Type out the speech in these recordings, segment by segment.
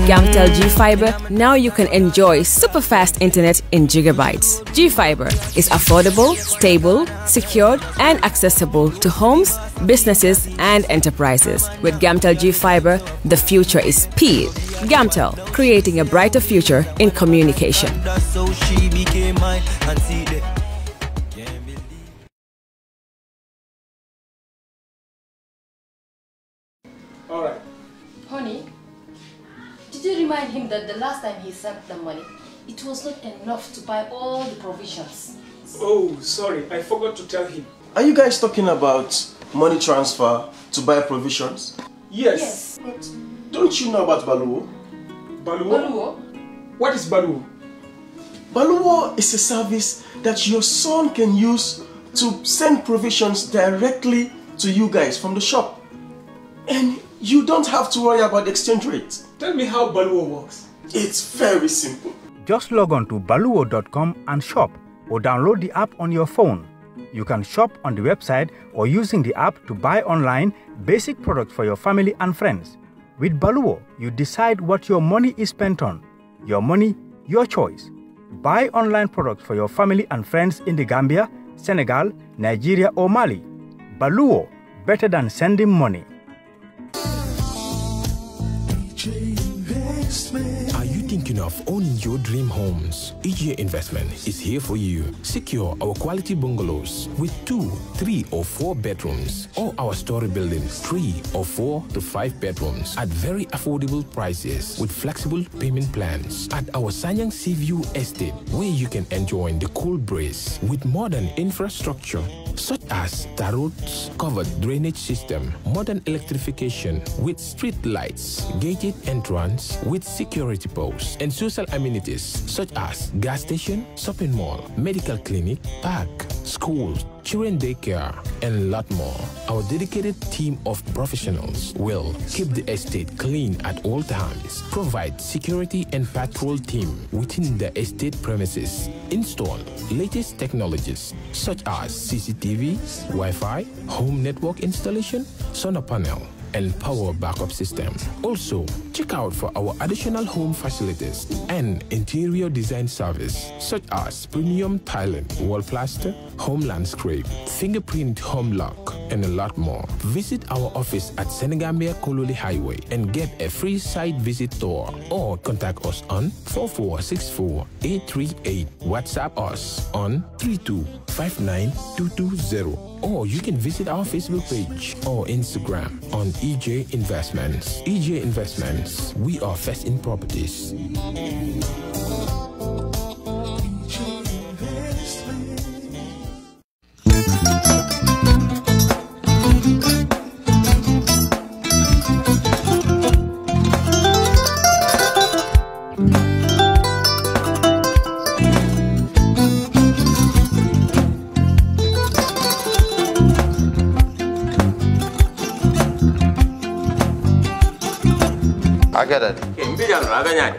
Gamtel G-Fiber, now you can enjoy super fast internet in gigabytes. G-Fiber is affordable, stable, secured, and accessible to homes, businesses, and enterprises. With Gamtel G-Fiber, the future is speed. Gamtel, creating a brighter future in communication. All right. Honey, did you remind him that the last time he sent the money, it was not enough to buy all the provisions? Oh, sorry, I forgot to tell him. Are you guys talking about money transfer to buy provisions? Yes. But Don't you know about Baluwo? Baluwo? What is Baluwo? Baluwo is a service that your son can use to send provisions directly to you guys from the shop. And you don't have to worry about the exchange rate. Tell me how Baluwo works. It's very simple. Just log on to baluwo.com and shop, or download the app on your phone. You can shop on the website or using the app to buy online basic products for your family and friends. With Baluwo, you decide what your money is spent on. Your money, your choice. Buy online products for your family and friends in the Gambia, Senegal, Nigeria or Mali. Baluwo, better than sending money. Are you thinking of owning your dream homes? EJ Investment is here for you. Secure our quality bungalows with 2, 3 or 4 bedrooms, or our story buildings 3 or 4 to 5 bedrooms at very affordable prices with flexible payment plans at our Sanyang Seaview Estate, where you can enjoy the cool breeze with modern infrastructure such as tar roads, covered drainage system, modern electrification with street lights, gated entrance with security posts, and social amenities such as gas station, shopping mall, medical clinic, park, schools, children daycare, and a lot more. Our dedicated team of professionals will keep the estate clean at all times, provide security and patrol team within the estate premises, install latest technologies such as CCTV, Wi-Fi, home network installation, solar panel, and power backup system. Also, check out for our additional home facilities and interior design service such as premium tiling, wall plaster, home landscape, fingerprint home lock, and a lot more. Visit our office at Senegambia Kololi Highway and get a free site visit tour, or contact us on 4464-838. WhatsApp us on 3259220, or you can visit our Facebook page or Instagram on EJ Investments. EJ Investments, we are first in properties.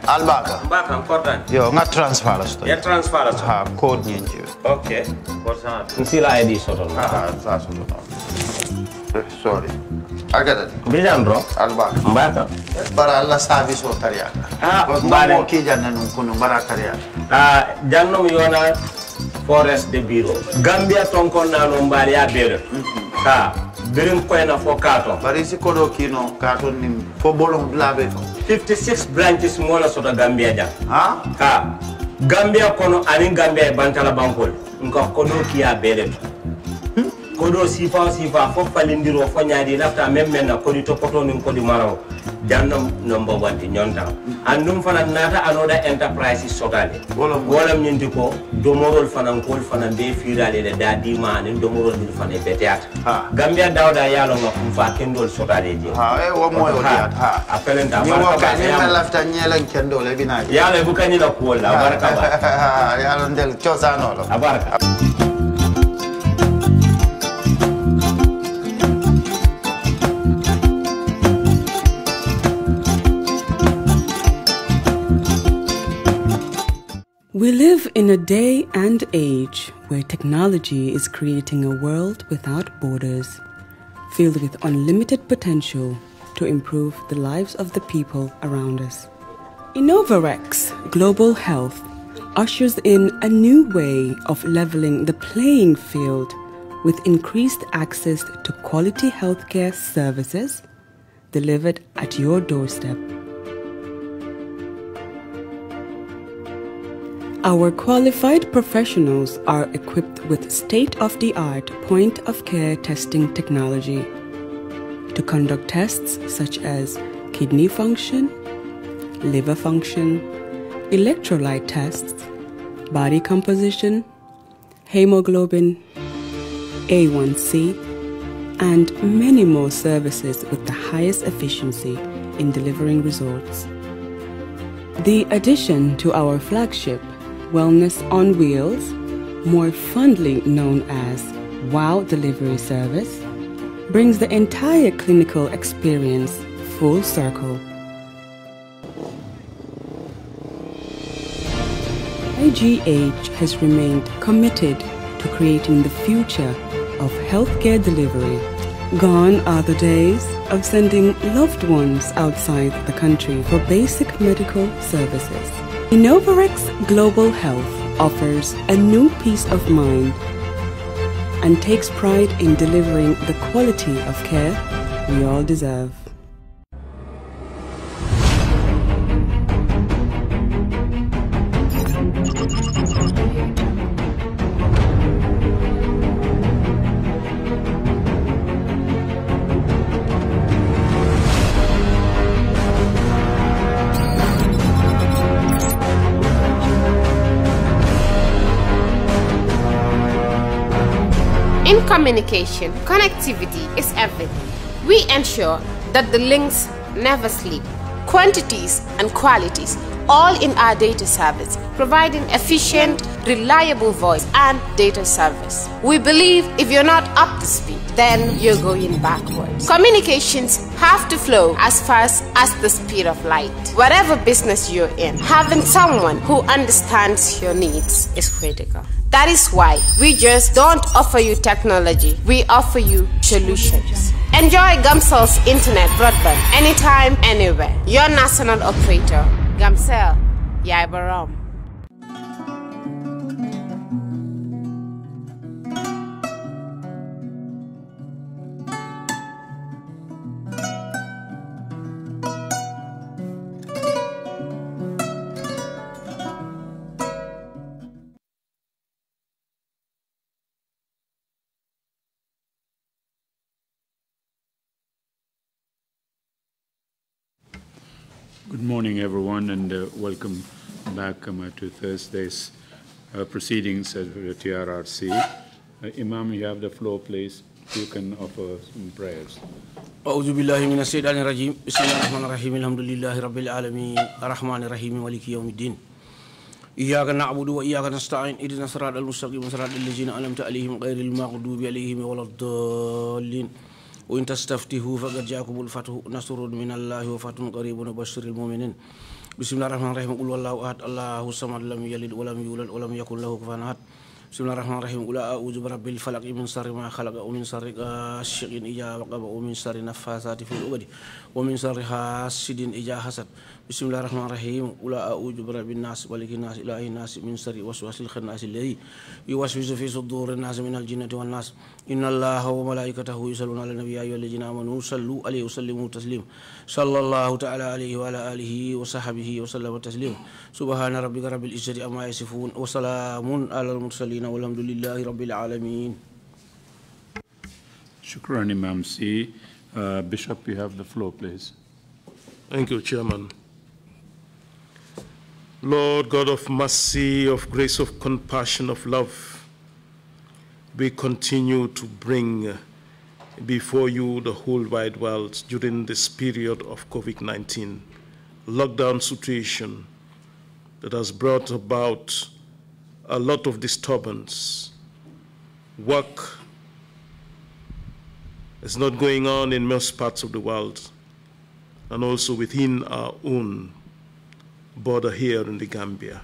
Albaka. Mbaka important. Yo, nga transfer la sto. Ya transfer la sto. Ha, code nyingi. Okay. Korsa nsila ID soto. Ah, sa soto. Sorry. Agada. Bijan bro. Albaka. Mbaka. Bara alla service o tariya. Ah, mbare mo ki janna nun kunu bara tariya. Ah, janno mi yona forest de bureau. Gambia tonkon na no mbari ya bere. Ha, birim ko na fo kato. Bari si kodo kino kato nim fo bolong blabe to. 56 branches mola sota Gambia jang. Ha? Ha. Gambia kono ani Gambia bantala bankol. Nko kodo kiya bere. Kodo sifa fo falindiro fo nyaadi lafta memmen na kodi to poto nin kodi maraw. Jannom number 1 di nyonta. Andum fana nata anoda enterprise sotale. Wala nyindi ko domorol fana kol fana be firale de dadi ma ni domorol ni fana beteat. Gambia dawda yalo ma kum fa kendol sotale je. Ha e wo moyo diat ha. Apelenta ni wo ka ni lafta nyelen kendol e bina. Yalo bu kanyi la ko la baraka ba. Yalo ndel chosano lo. Abaraka. We live in a day and age where technology is creating a world without borders, filled with unlimited potential to improve the lives of the people around us. Innovarex Global Health ushers in a new way of leveling the playing field with increased access to quality healthcare services delivered at your doorstep. Our qualified professionals are equipped with state-of-the-art point-of-care testing technology to conduct tests such as kidney function, liver function, electrolyte tests, body composition, hemoglobin, A1C, and many more services with the highest efficiency in delivering results. The addition to our flagship, Wellness on Wheels, more fondly known as WOW Delivery Service, brings the entire clinical experience full circle. IGH has remained committed to creating the future of healthcare delivery. Gone are the days of sending loved ones outside the country for basic medical services. Innovarex Global Health offers a new peace of mind and takes pride in delivering the quality of care we all deserve. In communication, connectivity is everything. We ensure that the links never sleep. Quantities and qualities, all in our data service, providing efficient, reliable voice and data service. We believe if you're not up to speed, then you're going backwards. Communications have to flow as fast as the speed of light. Whatever business you're in, having someone who understands your needs is critical. That is why we just don't offer you technology, we offer you solutions. Enjoy Gamcel's internet broadband anytime, anywhere. Your national operator, Gamcel, Yaibaram. Good morning, everyone, and welcome back to Thursday's proceedings at the TRRC. Imam, you have the floor, please. You can offer some prayers. أعوذ بالله من الشيطان الرجيم بسم الله الرحمن الرحيم الحمد لله رب العالمين الرحمن الرحيم مالك يوم الدين إياك نعبد وإياك نستعين اهدنا الصراط المستقيم صراط الذين أنعمت عليهم غير المغضوب عليهم ولا الضالين وإن تستفتحوا فقد جاءكم الفتح نصر من الله وفتح قريب وبشر المؤمنين بسم الله الرحمن الرحيم قل والله أحد الله الصمد لم يلد ولم يولد ولم يكن له كفوا أحد بسم الله الرحمن الرحيم قل أعوذ برب الفلق من شر ما خلق ومن شر غاسق إذا وقب ومن شر النفاثات في العقد ومن شر حاسد إذا حسد بسم الله الرحمن الرحيم قل أعوذ برب الناس ملك الناس إله الناس من شر وسواس الخناس الذي يوسوس في صدور الناس من الجنة والناس إن الله وملائكته يصلون على النبي يا أيها الذين آمنوا صلوا عليه وسلموا تسليما صلى الله تعالى عليه وعلى آله وصحبه وسلم تسليما سبحان ربك رب العزة عما يصفون وسلام على المرسلين والحمد لله رب العالمين. Shukran, Imam C. Bishop, you have the floor, please. Thank you, Chairman. Lord God of mercy, of grace, of compassion, of love, we continue to bring before you the whole wide world during this period of COVID-19 lockdown situation that has brought about a lot of disturbance. Work is not going on in most parts of the world, and also within our own border here in the Gambia.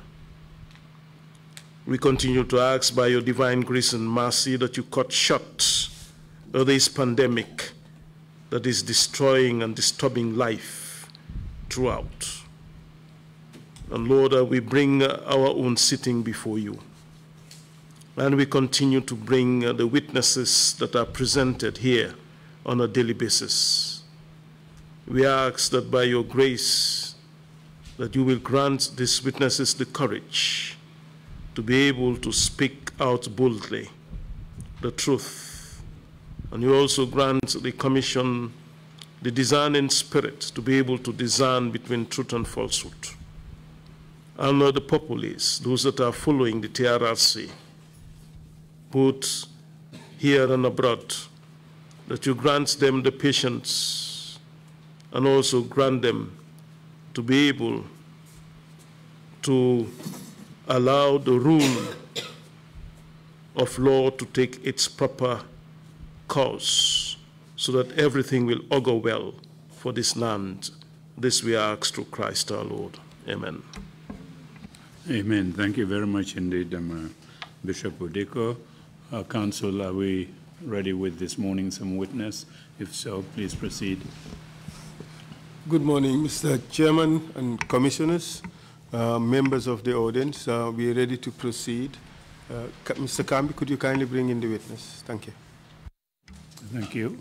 We continue to ask by your divine grace and mercy that you cut short this pandemic that is destroying and disturbing life throughout. And Lord, we bring our own sitting before you. And we continue to bring the witnesses that are presented here on a daily basis. We ask that by your grace, that you will grant these witnesses the courage to be able to speak out boldly the truth. And you also grant the commission the discerning spirit to be able to discern between truth and falsehood. And the populace, those that are following the TRRC, both here and abroad, that you grant them the patience and also grant them to be able to allow the rule of law to take its proper course so that everything will augur well for this land. This we ask through Christ our Lord. Amen. Amen. Thank you very much indeed, Bishop Odeko. Council, are we ready with this morning some witness? If so, please proceed. Good morning, Mr. Chairman and Commissioners, members of the audience. We are ready to proceed. Mr. Kambi, could you kindly bring in the witness? Thank you. Thank you.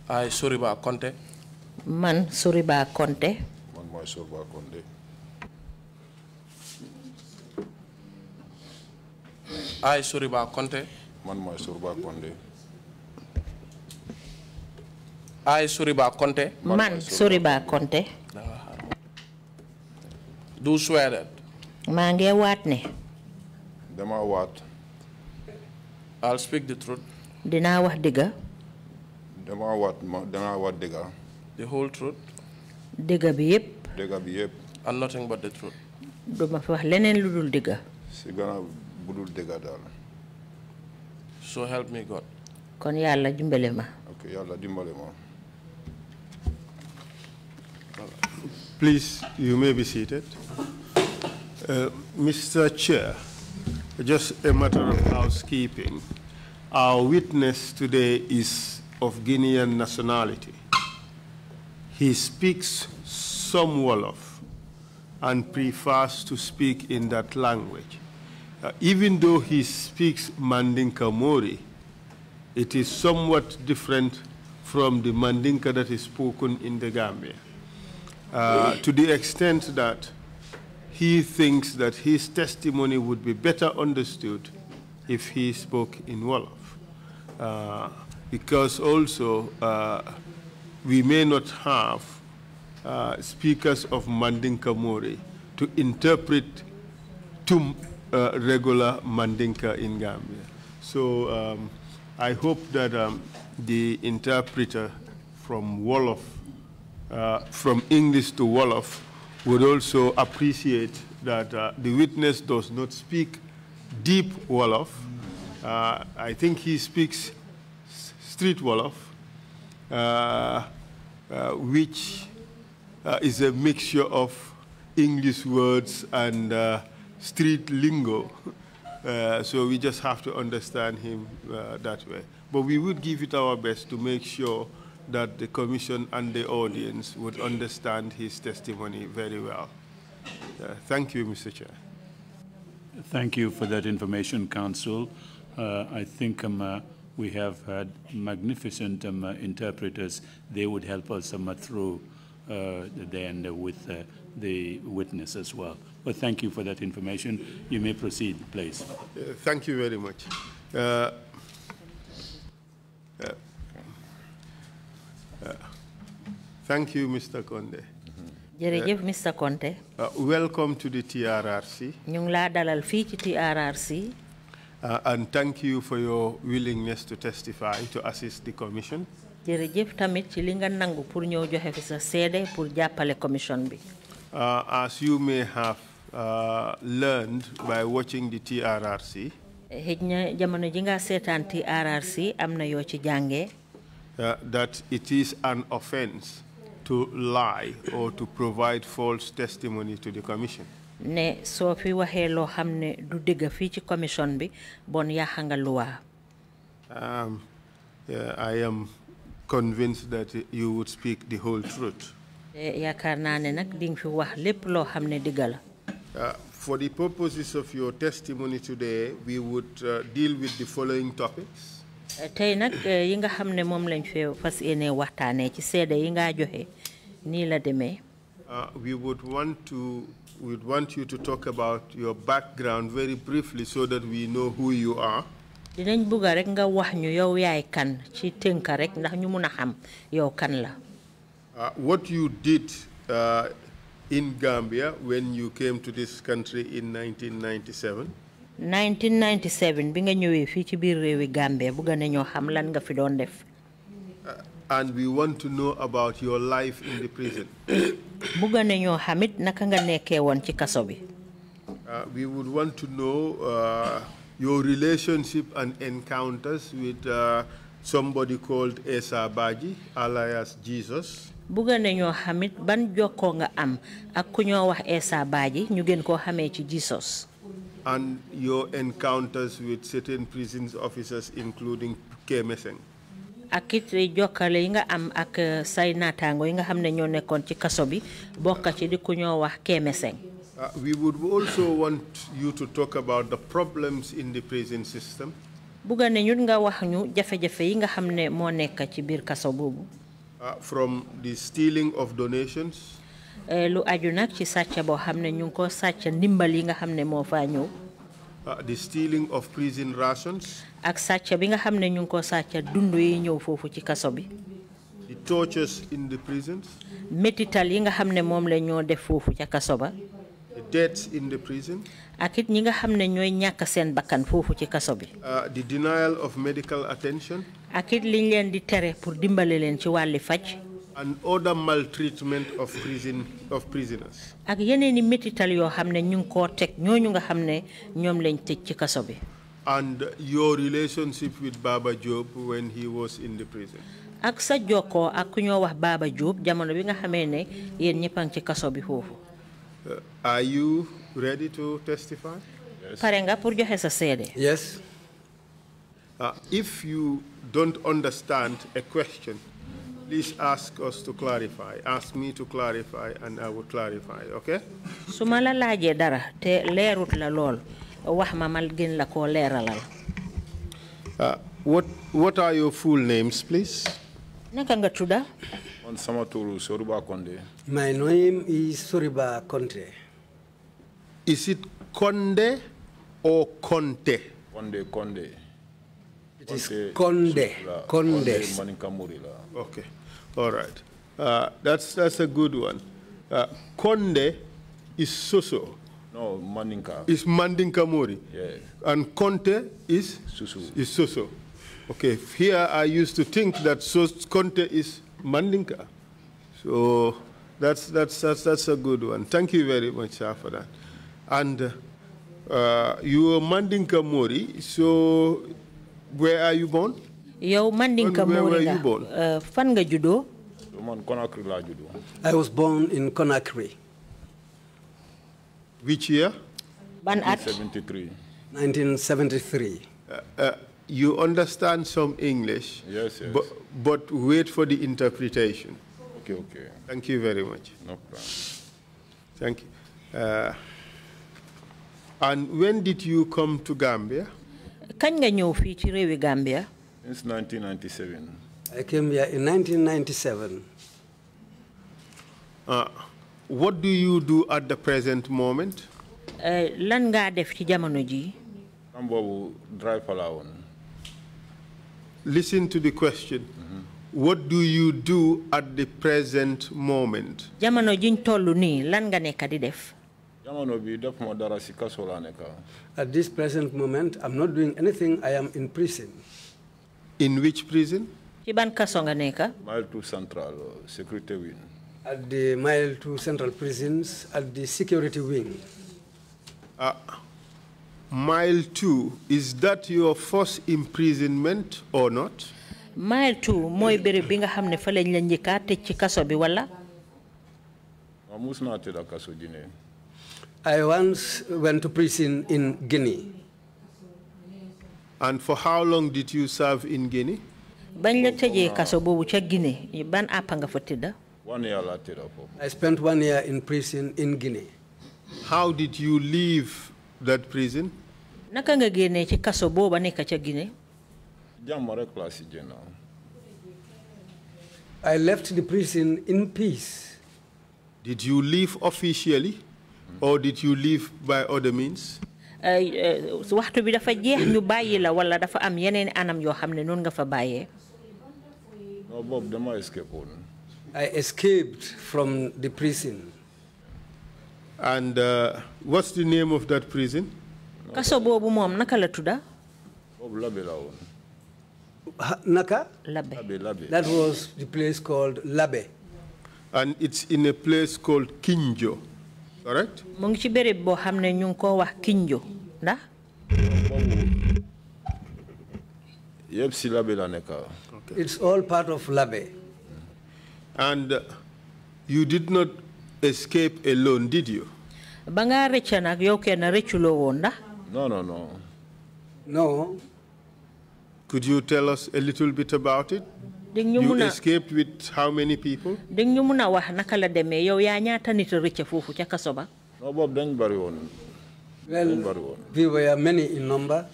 I Soriba Conde. Man Soriba Conde. Man mooy Soriba Conde. I Soriba Conde. Man mooy Soriba Conde. I Soriba Conde. Man Soriba Conde. Do swear that. Maa ngi waat ne. Dama waat. I'll speak the truth. Dinaa wax dëgg. Dama waat dëgg. The whole truth. Dëgg bi yépp. Dëgg bi yépp. And nothing but the truth. Duma fi wax leneen lu dul dëgg. Si gannaaw bu dul dëgg daal. So help me God. Kon Yàlla dimbale ma. Okay, Yàlla dimbale ma. Please, you may be seated. Mr. Chair, just a matter of housekeeping. Our witness today is of Guinean nationality. He speaks some Wolof and prefers to speak in that language. Even though he speaks Mandinka Mori, it is somewhat different from the Mandinka that is spoken in the Gambia. To the extent that he thinks that his testimony would be better understood if he spoke in Wolof. Because also we may not have speakers of Mandinka Mori to interpret to regular Mandinka in Gambia. So I hope that the interpreter from Wolof, from English to Wolof, would also appreciate that the witness does not speak deep Wolof. I think he speaks street Wolof, which is a mixture of English words and street lingo. So we just have to understand him that way. But we would give it our best to make sure that the Commission and the audience would understand his testimony very well. Thank you, Mr. Chair. Thank you for that information, Council. I think we have had magnificent interpreters. They would help us through the end with the witness as well. But thank you for that information. You may proceed, please. Thank you very much. Thank you, Mr. Conde. Jërëjëf Mr. Conde. Welcome to the TRRC. Ñu ngi laa dalal fii ci TRRC. And thank you for your willingness to testify to assist the Commission. Jërëjëf tamit ci li nga nangu pour ñëw joxe fi sa seede pour jàppale commission bi. As you may have learned by watching the TRRC, xëj na jamono ji nga seetaan TRRC am na yoo ci jàngee. That it is an offense to lie or to provide false testimony to the Commission. Ne soo fi waxee loo xam ne du dëgg fii ci commission bi bon yàq nga luwaa. I am convinced that you would speak the whole truth. Yaakaar naa ne nag di nga fi wax lépp loo xam ne dëgg la. For the purposes of your testimony today, we would deal with the following topics. Tey nag yi nga xam ne moom lañ fi fas yéene waxtaanee ci seede yi nga joxe nii la demee. We would want you to talk about your background very briefly so that we know who you are. Dinañ bëgg rek nga wax ñu yow yaay kan ci tënk rek ndax ñu mun a xam yow kan la. What you did in Gambia when you came to this country in 1997. 1997 bi nga ñëwee fii ci biir réewi Gambia bëgg nañoo xam lan nga fi doon def. And we want to know about your life in the prison. Bëgg nañoo xamit naka nga nekkee woon ci kaso bi. We would want to know your relationship and encounters with somebody called Esa Baji, alias Jesus. Bëgg nañoo xamit ban jokkoo nga am ak ku ñoo wax Esa Baji ñu gën koo xamee ci Jesus. And your encounters with certain prisons officers including Kerr. Akit jokkale yi nga am ak say naataango yi nga xam ne ñoo nekkoon ci kaso bi bokk ci di ku ñoo wax Kerr. We would also want you to talk about the problems in the prison system. Bëgg nañu nga wax ñu jafe-jafe yi nga xam ne moo nekk ci biir kaso boobu. From the stealing of donations. Lu aju nag ci sàcc boo xam ne ñu ngi ko sàcc ndimbal yi nga xam ne moo faa ñëw. The stealing of prison rations. Ak sàcc bi nga xam ne ñu ngi ko sàcc dund yi ñëw foofu ci kaso bi. The tortures in the prisons. Métital yi nga xam ne moom la ñoo def foofu ca kaso ba. The deaths in the prison. Ak it ñi nga xam ne ñooy ñàkk seen bakkan foofu ci kaso bi. The denial of medical attention. Ak it liñ leen di tere pour dimbale leen ci wàlli faj. And other maltreatment of prisoners. Ak yeneen i métital yoo xam ne ñu ngi koo teg ñooñu nga xam ne ñoom lañ tëj ci kaso bi. And your relationship with Baba Job when he was in the prison. Ak sa jokkoo ak ku ñoo wax Baba Job jamono bi nga xamee ne yéen ñëpp a ngi ci kaso bi foofu. Are you ready to testify? Yes. Pare nga pour joxe sa seede. Yes. If you don't understand a question, please ask us to clarify. Ask me to clarify and I will clarify, okay? Su ma la laajee dara te leerut la lool wax ma mal gën la koo leeralal. What are your full names, please? Naka nga tudda? On sama turu Soriba Conde. My name is Soriba Conde. Is it Conde or Conte? Conde. It is Conde. Conde. Okay. All right. That's a good one. Conde is Soso. No, Mandinka. Is Mandinka Mori. Yeah. And Conte is Susu. Is Soso. Okay. Here I used to think that Conte is Mandinka. So that's a good one. Thank you very much, sir, for that. And you are Mandinka Mori. So where are you born? Yow Mandinka Mori. Where were you born? Fan nga judo? I was born in Conakry. Which year? Ban at? 1973. You understand some English? Yes. But wait for the interpretation. Okay. Thank you very much. No problem. Thank you. And when did you come to Gambia? Kañ nga ñëw fii ci réewi Gambia? Since 1997. I came here in 1997. What do you do at the present moment? Lan nga def ci jamono ji? Drive alone. Listen to the question. what do you do at the present moment? Jamono jiñ tollu ni lan nga nekk di def? At this present moment, I'm not doing anything. I am in prison. In which prison? Ci ban kaso nga nekk? Mile 2 Central Security Wing. At the Mile 2 Central Prisons, at the security wing. Mile 2, is that your first imprisonment or not? Mile 2 moy béré bi nga xamné fa lañ la ñëka té ci kaso bi wala? I once went to prison in Guinea. And for how long did you serve in Guinea? Bañ la tëjee kaso bobu ca Guinée ban àpp nga fa tëdda? 1 year la tëdda. I spent 1 year in prison in Guinea. How did you leave that prison? Naka nga génnee ci kaso booba nekk ca Guinée? I left the prison in peace. Did you leave officially or did you leave by other means? Waxtu bi dafa jeex ñu bàyyi la wala dafa am yeneen anam yoo xam ne noonu nga fa bàyyee? No, Bob, dama escape on. I escaped from the prison. And what's the name of that prison? Kaso boobu moom naka la tudda? Bob Labe la woon. Naka? Labe. That was the place called Labe. And it's in a place called Kinjo, correct? Mu ngi ci béréb boo xam ne ñu ngi ko wax Kinjo, ndax? Yep, si Labe la nekk. It's all part of Labe. And you did not escape alone, did you? Ba nga rëcc nag yow kenn rëcculoo woon ndax? No. No. Could you tell us a little bit about it? You escaped with how many people? Ding ñu mëna wax naka la démé yow ya ñaata nit rëcc fofu ca kaso ba? No, Bob, dañ bari woon. Well, we were many in number.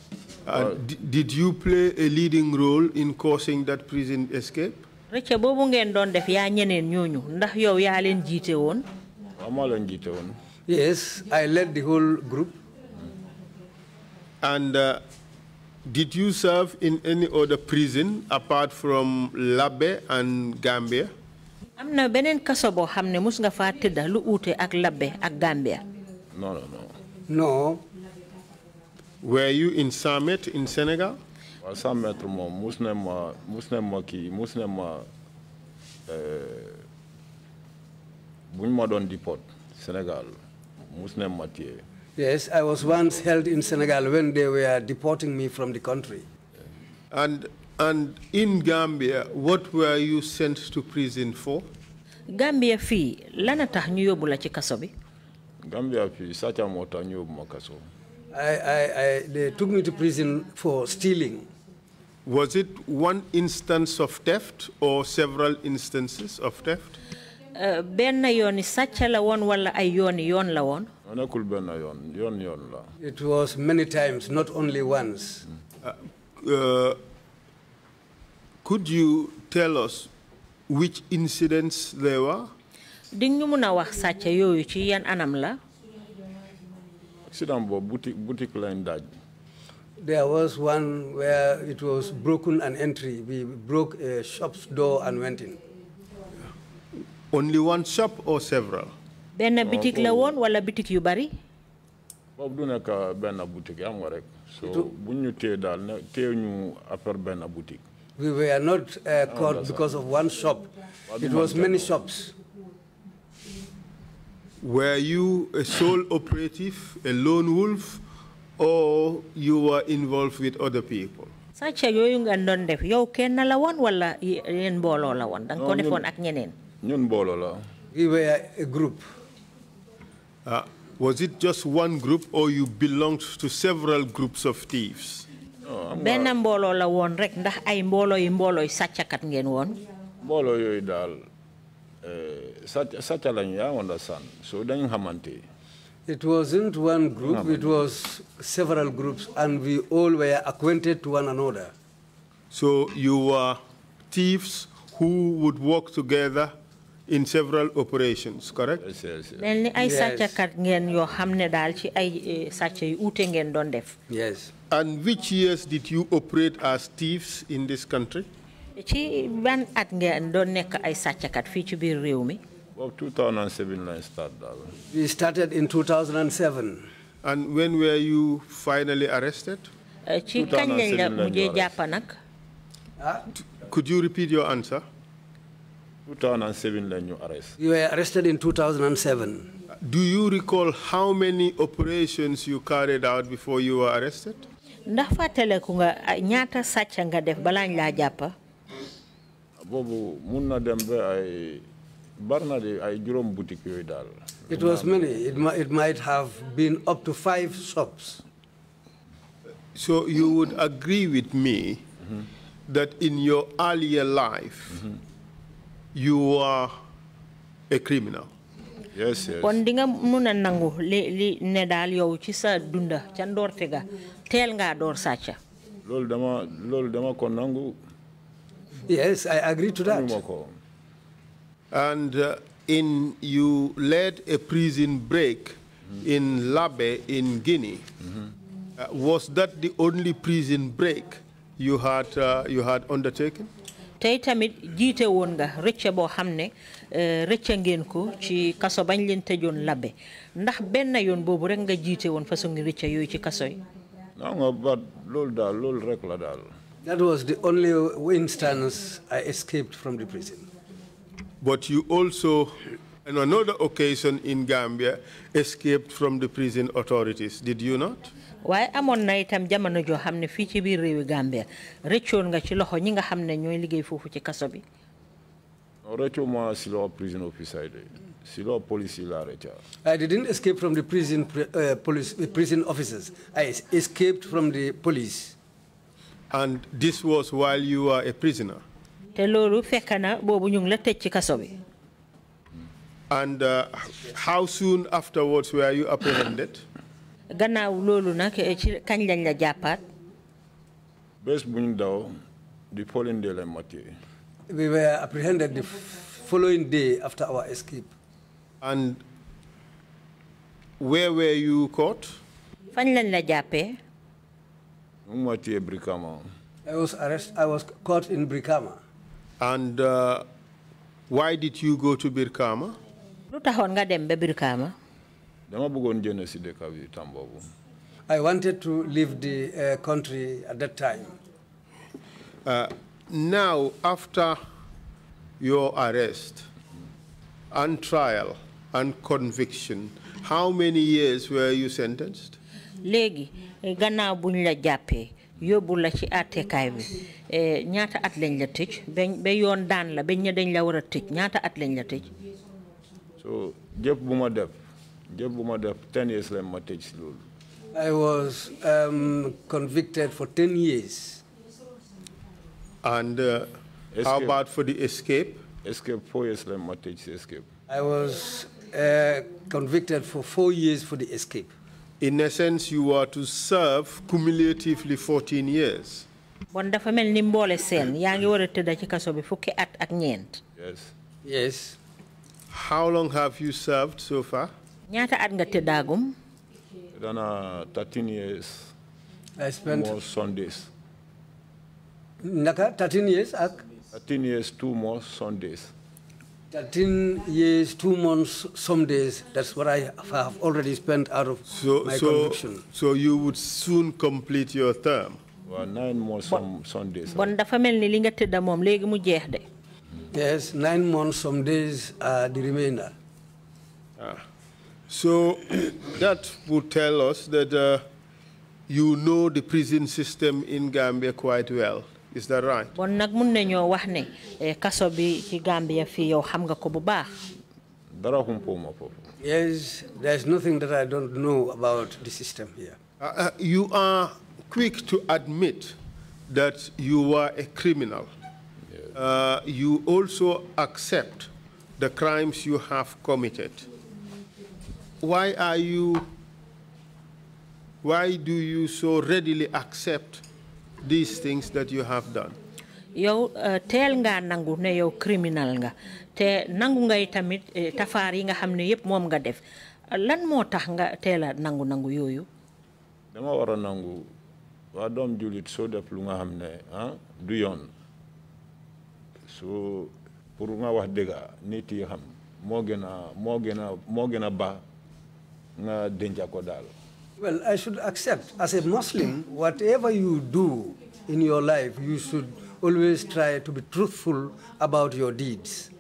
Did you play a leading role in causing that prison escape? Rëcc boobu ngeen doon def yaa ñeneen ñooñu ndax yow yaa leen jiite woon? Maa leen jiite woon. Yes, I led the whole group. And did you serve in any other prison apart from Labe and Gambia? Am na beneen kaso boo xam ne mus nga faa tëdda lu uute ak Labe ak Gambia? No. Were you in Samet in Senegal? Well, Samet moom mus na ma buñ ma doon deport Senegal mus na ma téye. Yes, I was once held in Senegal when they were deporting me from the country. And in Gambia, what were you sent to prison for? Gambia fii lana tax ñu yóbbu la ci kaso bi? Gambia fii sàcca moo tax ñu yóbbu ma kaso. They took me to prison for stealing. Was it one instance of theft or several instances of theft? Ben yooni sàcca la woon wala ay yoon la woon? It was many times, not only once. Could you tell us which incidents there were? Ding ñu mëna wax sàcca yooyu ci yan anam la? Accident bo boutique lañ daj. There was one where it was broken an entry. We broke a shop's door and went in. Only one shop or several? Ben boutique la woon wala boutique yu bari? Bob du nekk benn boutique am nga rek. So buñ ñu téye daal téye ñu après benn boutique. We were not caught because of one shop. It was many shops. Were you a sole operative, a lone wolf, or you were involved with other people? Sàcca yooyu nga doon def yow kenn la woon wala yéen mbooloo la woon danga ko defoon ak ñeneen? Ñun mbooloo la. We were a group. Was it just one group or you belonged to several groups of thieves? Benn mbooloo la woon rek ndax ay mboolooy sàccakat ngeen woon? Mbooloo yooyu daal sàcca lañ yaa understand so dañ xamante. It wasn't one group, it was several groups, and we all were acquainted to one another. So you were thieves who would work together in several operations, correct? Yes. Mel ni ay sàccakat ngeen yoo xam ne daal ci ay sàcca yu uute ngeen doon def. Yes. And which years did you operate as thieves in this country? ci ban at nga doon nekk ay sàccakat fii ci biir réew mi? Well, 2007 I started. We started in 2007. And when were you finally arrested? Ci kañ lañ la mujjee jàpp nag? Could you repeat your answer? 2007 lañ ñu arrest. You were arrested in 2007. Do you recall how many operations you carried out before you were arrested? Ndax fàttaleku nga ñaata sàcc nga def balaañ laa jàpp? Boobu mun na dem ba ay barna de ay juróom boutique yooyu daal. It was many. It might have been up to 5 shops. So you would agree with me that in your earlier life, you were a criminal? Yes, yes. Kon di nga mun a nangu li ne daal yow ci sa dunda ca ndoorte ga teel ngaa door sàcca. Loolu dama ko nangu. Yes, I agree to that. And you led a prison break in Labe in Guinea. Was that the only prison break you had undertaken? Tey tamit jiite woon nga rëcc boo xam ne rëcc ngeen ko ci kaso bañ leen tëjoon Labe ndax benn yoon boobu rek nga jiite woon façon ngi rëcc yooyu ci kaso yi? Non but loolu rek la daal. That was the only instance I escaped from the prison. But you also, on another occasion in Gambia, escaped from the prison authorities, did you not? Waaye amoon na itam jamono joo xam ne fii ci biir réewi Gambia rëccoon nga ci loxo ñi nga xam ne ñooy liggéey foofu ci kaso bi. Rëccoo ma si loo prison officer de si loo police la rëcca. I didn't escape from the prison officers. I escaped from the police. And this was while you were a prisoner? Te loolu fekk na boobu ñu ngi la tëj ci kaso bi. And how soon afterwards were you apprehended? Gannaaw loolu nag ci kañ lañ la jàppaat? Bés bu ñu daw the following day lañ matee. We were apprehended the following day after our escape. And where were you caught? Fan lañ la jàppee? I was caught in Brikama. And why did you go to Brikama? Lu taxoon nga dem ba Brikama? Dama bëggoon génn si dëkk bi tam boobu. I wanted to leave the country at that time. Now, after your arrest and trial and conviction, how many years were you sentenced? Léegi gannaaw buñ la jàppee yóbbu la ci àttekaay bi ñaata at lañ la tëj ba yoon daan la ba ña dañ la war a tëj ñaata at lañ la tëj? So jëf bu ma def 10 years lañ ma tëj si loolu. I was convicted for 10 years. And how about for the escape? Escape 4 years lañ ma tëj si escape. I was convicted for 4 years for the escape. In essence, you were to serve cumulatively 14 years. Bon dafa mel ni mboole seen yaa ngi war a tëdda ci kaso bi fukki at ak ñeent. Yes. Yes. How long have you served so far? Ñaata at nga tëddaagum? Dana 13 years. I spent more Sundays. Naka 13 years ak? 13 years 2 more Sundays. 13 years, 2 months, some days. That's what I have already spent out of my conviction. So you would soon complete your term? Well, 9 more Sundays. Bon dafa mel ni li nga tëdda moom léegi mu jeex de. Yes, 9 months, some days are the remainder. So that would tell us that you know the prison system in Gambia quite well. Is that right? Bon nag mun nañoo wax ne kaso bi ci Gambia fii yow xam nga ko bu baax. Dara humpoo ma foofu. Yes, there's nothing that I don't know about the system here. You are quick to admit that you were a criminal. Yes. You also accept the crimes you have committed. Why do you so readily accept these things that you have done? Yow teel nga nangu ne yow criminal nga te nangu ngay tamit tafaar yi nga xam ne yépp moom nga def lan moo tax nga teel a nangu yooyu? Dama war a nangu waa doom julit soo def lu nga xam ne du yoon so pour nga wax dëgga nit yi xam moo gën a ba nga denca ko daal. Well, I should accept, as a Muslim, whatever you do in your life, you should always try to be truthful about your deeds.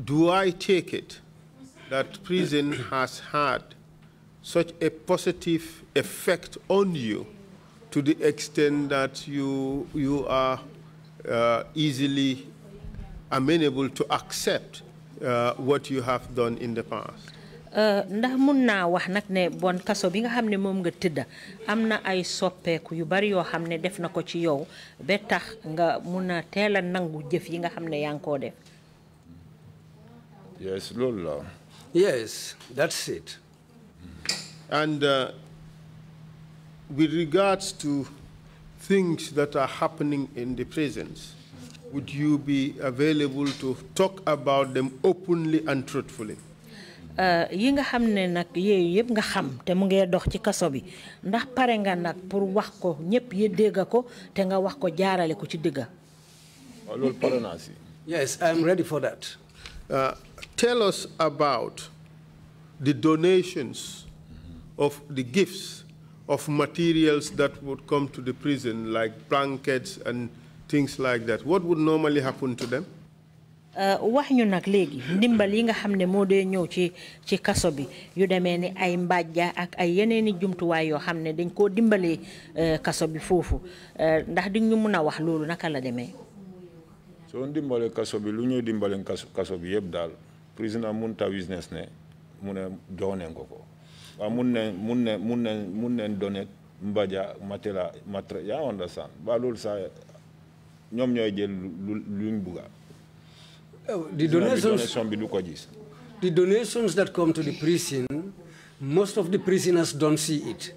Do I take it that prison has had such a positive effect on you to the extent that you are easily amenable to accept what you have done in the past? ndax mun naa wax nag ne bon kaso bi nga xam ne moom nga tëdda am na ay soppeeku yu bari yoo xam ne def na ko ci yow ba tax nga mun a teel a nangu jëf yi nga xam ne yaa ngi koo def. Yes, loolu la. Yes, that's it. And with regards to things that are happening in the prisons, would you be available to talk about them openly and truthfully? yi nga xam ne nag yooyu yëpp nga xam te mu ngee dox ci kaso bi ndax pare nga nag pour wax ko ñëpp yi dégg ko te nga wax ko jaarale ko ci dëgga. loolu pare naa si. Yes, I'm ready for that. Tell us about the donations of the gifts of materials that would come to the prison, like blankets and things like that. What would normally happen to them? wax ñu nag léegi ndimbal yi nga xam ne moo dee ñëw ci kaso bi yu demee ni ay mbàjja ak ay yeneeni jumtuwaay yoo xam ne dañ koo dimbalee kaso bi foofu ndax di ñu mun a wax loolu naka la demee. soo dimbalee kaso bi lu ñuy dimbalee kaso bi yëpp daal président mun ta business ne mu ne jooneen ko waaw mun ne donné mbàjja matériel yaa understand ba loolu sa ñoom ñooy jël luñ bugga. The donations that come to the prison, most of the prisoners don't see it.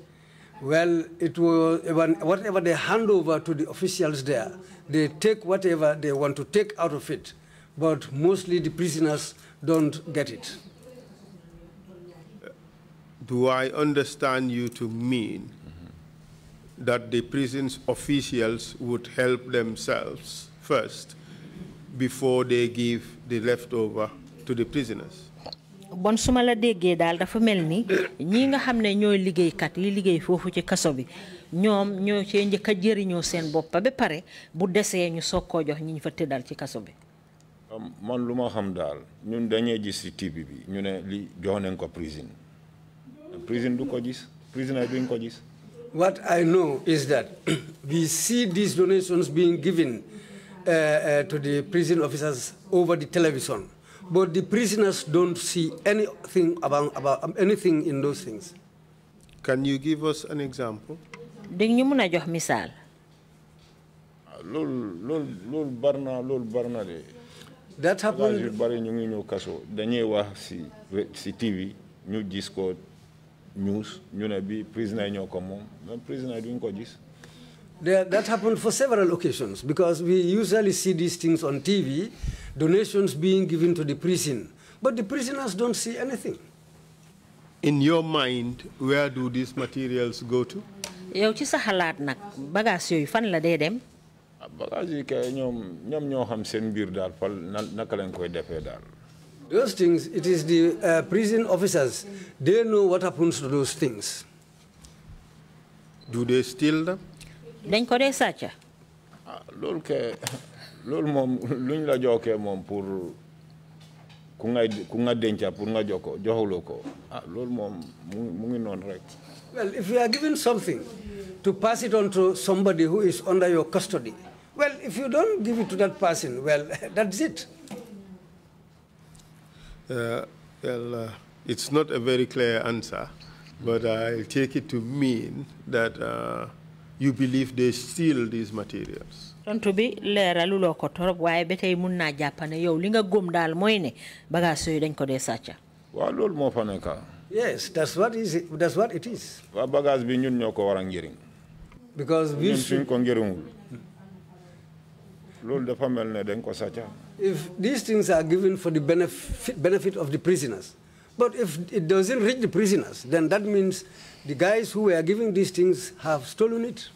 Well, it was whatever they hand over to the officials there, they take whatever they want to take out of it, but mostly the prisoners don't get it. Do I understand you to mean that the prison's officials would help themselves first before they give the leftover to the prisoners? Bon suma la déggee daal dafa mel ni ñi nga xam ne ñooy liggéeykat yi liggéey foofu ci kaso bi ñoom ñoo cee njëkk a jëriñoo seen boppa ba pare bu desee ñu soog koo jox ñi ñu fa tëddal ci kaso bi. man lu ma xam daal ñun dañuy gis ci TV bi ñu ne li jox nañ ko prison du ko gis prisoner duñ ko gis. What I know is that we see these donations being given to the prison officers over the television, but the prisoners don't see anything about anything in those things. Can you give us an example? Ding ñu mëna jox misal. Lool barna de. That happened. Bari ñu ngi ñëw kaso dañuy wax ci TV ñu gis ko news ñu ne bi prisoner ñoo ko moom même prisoner duñ ko gis. That happened for several occasions because we usually see these things on TV, donations being given to the prison, but the prisoners don't see anything. In your mind, where do these materials go to? Yow ci sa xalaat nag bagage yooyu fan la dee dem. Bagage yi kay ñoom ñoo xam seen mbir daal fal naka lañ koy defee daal. Those things, it is the prison officers. They know what happens to those things. Do they steal them? Dañ ko dee sàcca. Loolu moom luñ la joxee moom pour ku nga denca pour nga joxuloo ko loolu moom mu ngi noonu rek. Well, if you are given something to pass it on to somebody who is under your custody, well, if you don't give it to that person, well, that's it. It's not a very clear answer, but I take it to mean that you believe they steal these materials. Tontu bi leeraluloo ko torop waaye ba tey mun naa jàpp ne yow li nga gëm daal mooy ne bagage yooyu dañ ko dee sàcca. Waaw loolu moo fa nekk. Yes, that's what it is. Waa bagage bi ñun ñoo ko war a njëriñ. Because we ñun suñ ko njëriñul loolu dafa mel ne dañ ko sàcca. If these things are given for the benefit of the prisoners, but if it doesn't reach the prisoners, then that means the guys who were giving these things have stolen it.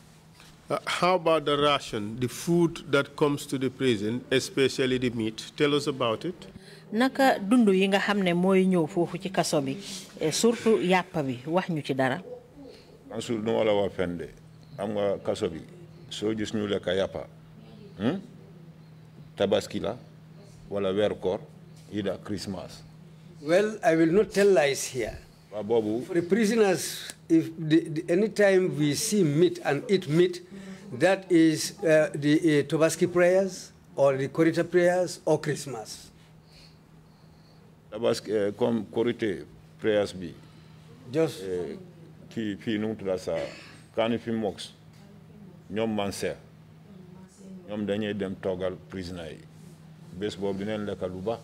How about the ration, the food that comes to the prison, especially the meat? Tell us about it. Naka dundu yi nga xamne moy ñew fofu ci kasso bi surtout yàpp bi wax ñu ci dara. Ansul no wala wa fende am nga kasso bi so gis ñu lekk yàppa tabaski la wala weer koor ida Christmas. Well, I will not tell lies here. For the prisoners, if any time we see meat and eat meat, that is the Tobaski prayers or the Korita prayers or Christmas. Tabaski comme Korite prayers bi. Just ki nu tuda sa kani fi mox ñom manser ñom dañuy dem togal prisoner yi bes bobu dinañ lekk lu ba.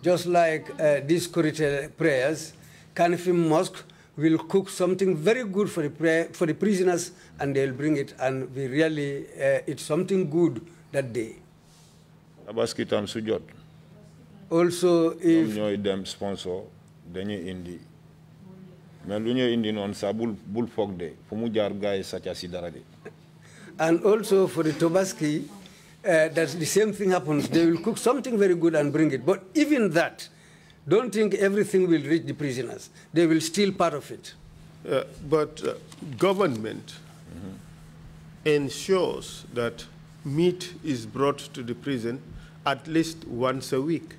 Just like these Korite prayers, Kanifim Mosque will cook something very good for the prisoners, and they'll bring it, and we really eat something good that day. Tabaski tam sujot. Also, if them sponsor, dañuy indi. Mais lu ñuy indi non sa bul fog de fu mu jaar gaay sa ci dara de. And also for the Tobaski, that's the same thing happens. They will cook something very good and bring it. But even that, don't think everything will reach the prisoners. They will steal part of it. But government ensures that meat is brought to the prison at least once a week.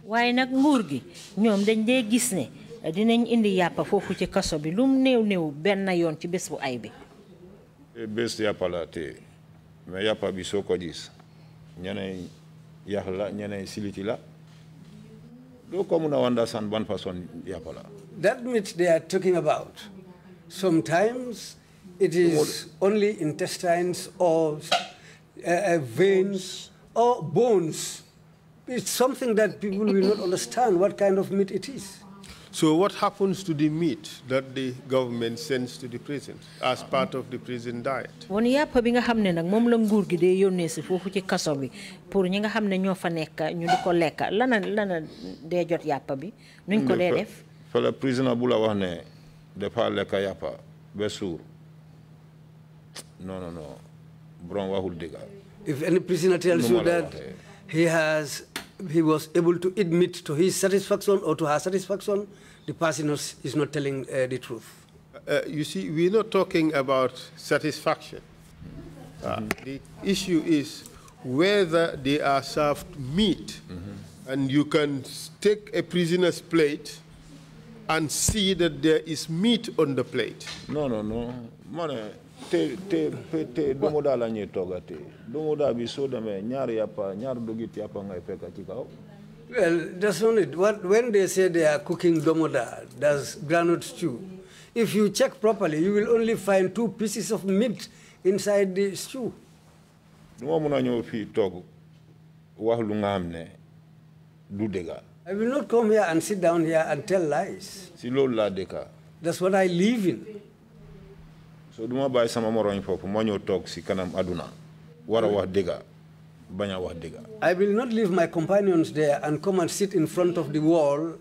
Why nak nguur gi ñom dañ dé gis né dinañ indi yàppa fofu ci kasso bi lum néew ben yoon ci bés bu ay bi. Bés yàppa la té mais yàppa bi soko gis ñeneen yax la ñeneen siliti la. That meat they are talking about, sometimes it is only intestines or veins or bones. It's something that people will not understand what kind of meat it is. So what happens to the meat that the government sends to the prison as part of the prison diet? Won yàpp bi nga xamné nak mom la nguur gi dé yónnee ci fofu ci kasso bi pour ñi nga xamné ño fa nekk ñu diko lekk lana dé jot yàpp bi nuñ ko dé def. Fa la prisoner bu la wax né dafa lekk yàppa ba suur. Non. Bron waxul dëgg. If any prisoner tells you that he was able to eat meat to his satisfaction or to her satisfaction, the person is not telling the truth. You see, we're not talking about satisfaction. The issue is whether they are served meat, and you can take a prisoner's plate and see that there is meat on the plate. No. Te domoda la ñe togate domoda bi so deme ñaar yapa ñaar dogit yapa ngay fekk ci kaw. Well, that's only when they say they are cooking domoda, that's groundnut stew. If you check properly, you will only find 2 pieces of meat inside the stew. Duma mëna ñëw fi togg wax lu nga xamné du dëgg. I will not come here and sit down here and tell lies. Si loolu la dëkk. That's what I live in. So duma bay sama moroñ fofu mo ñëw tok ci kanam aduna wara wax dëgg baña wax dëgg. I will not leave my companions there and come and sit in front of the wall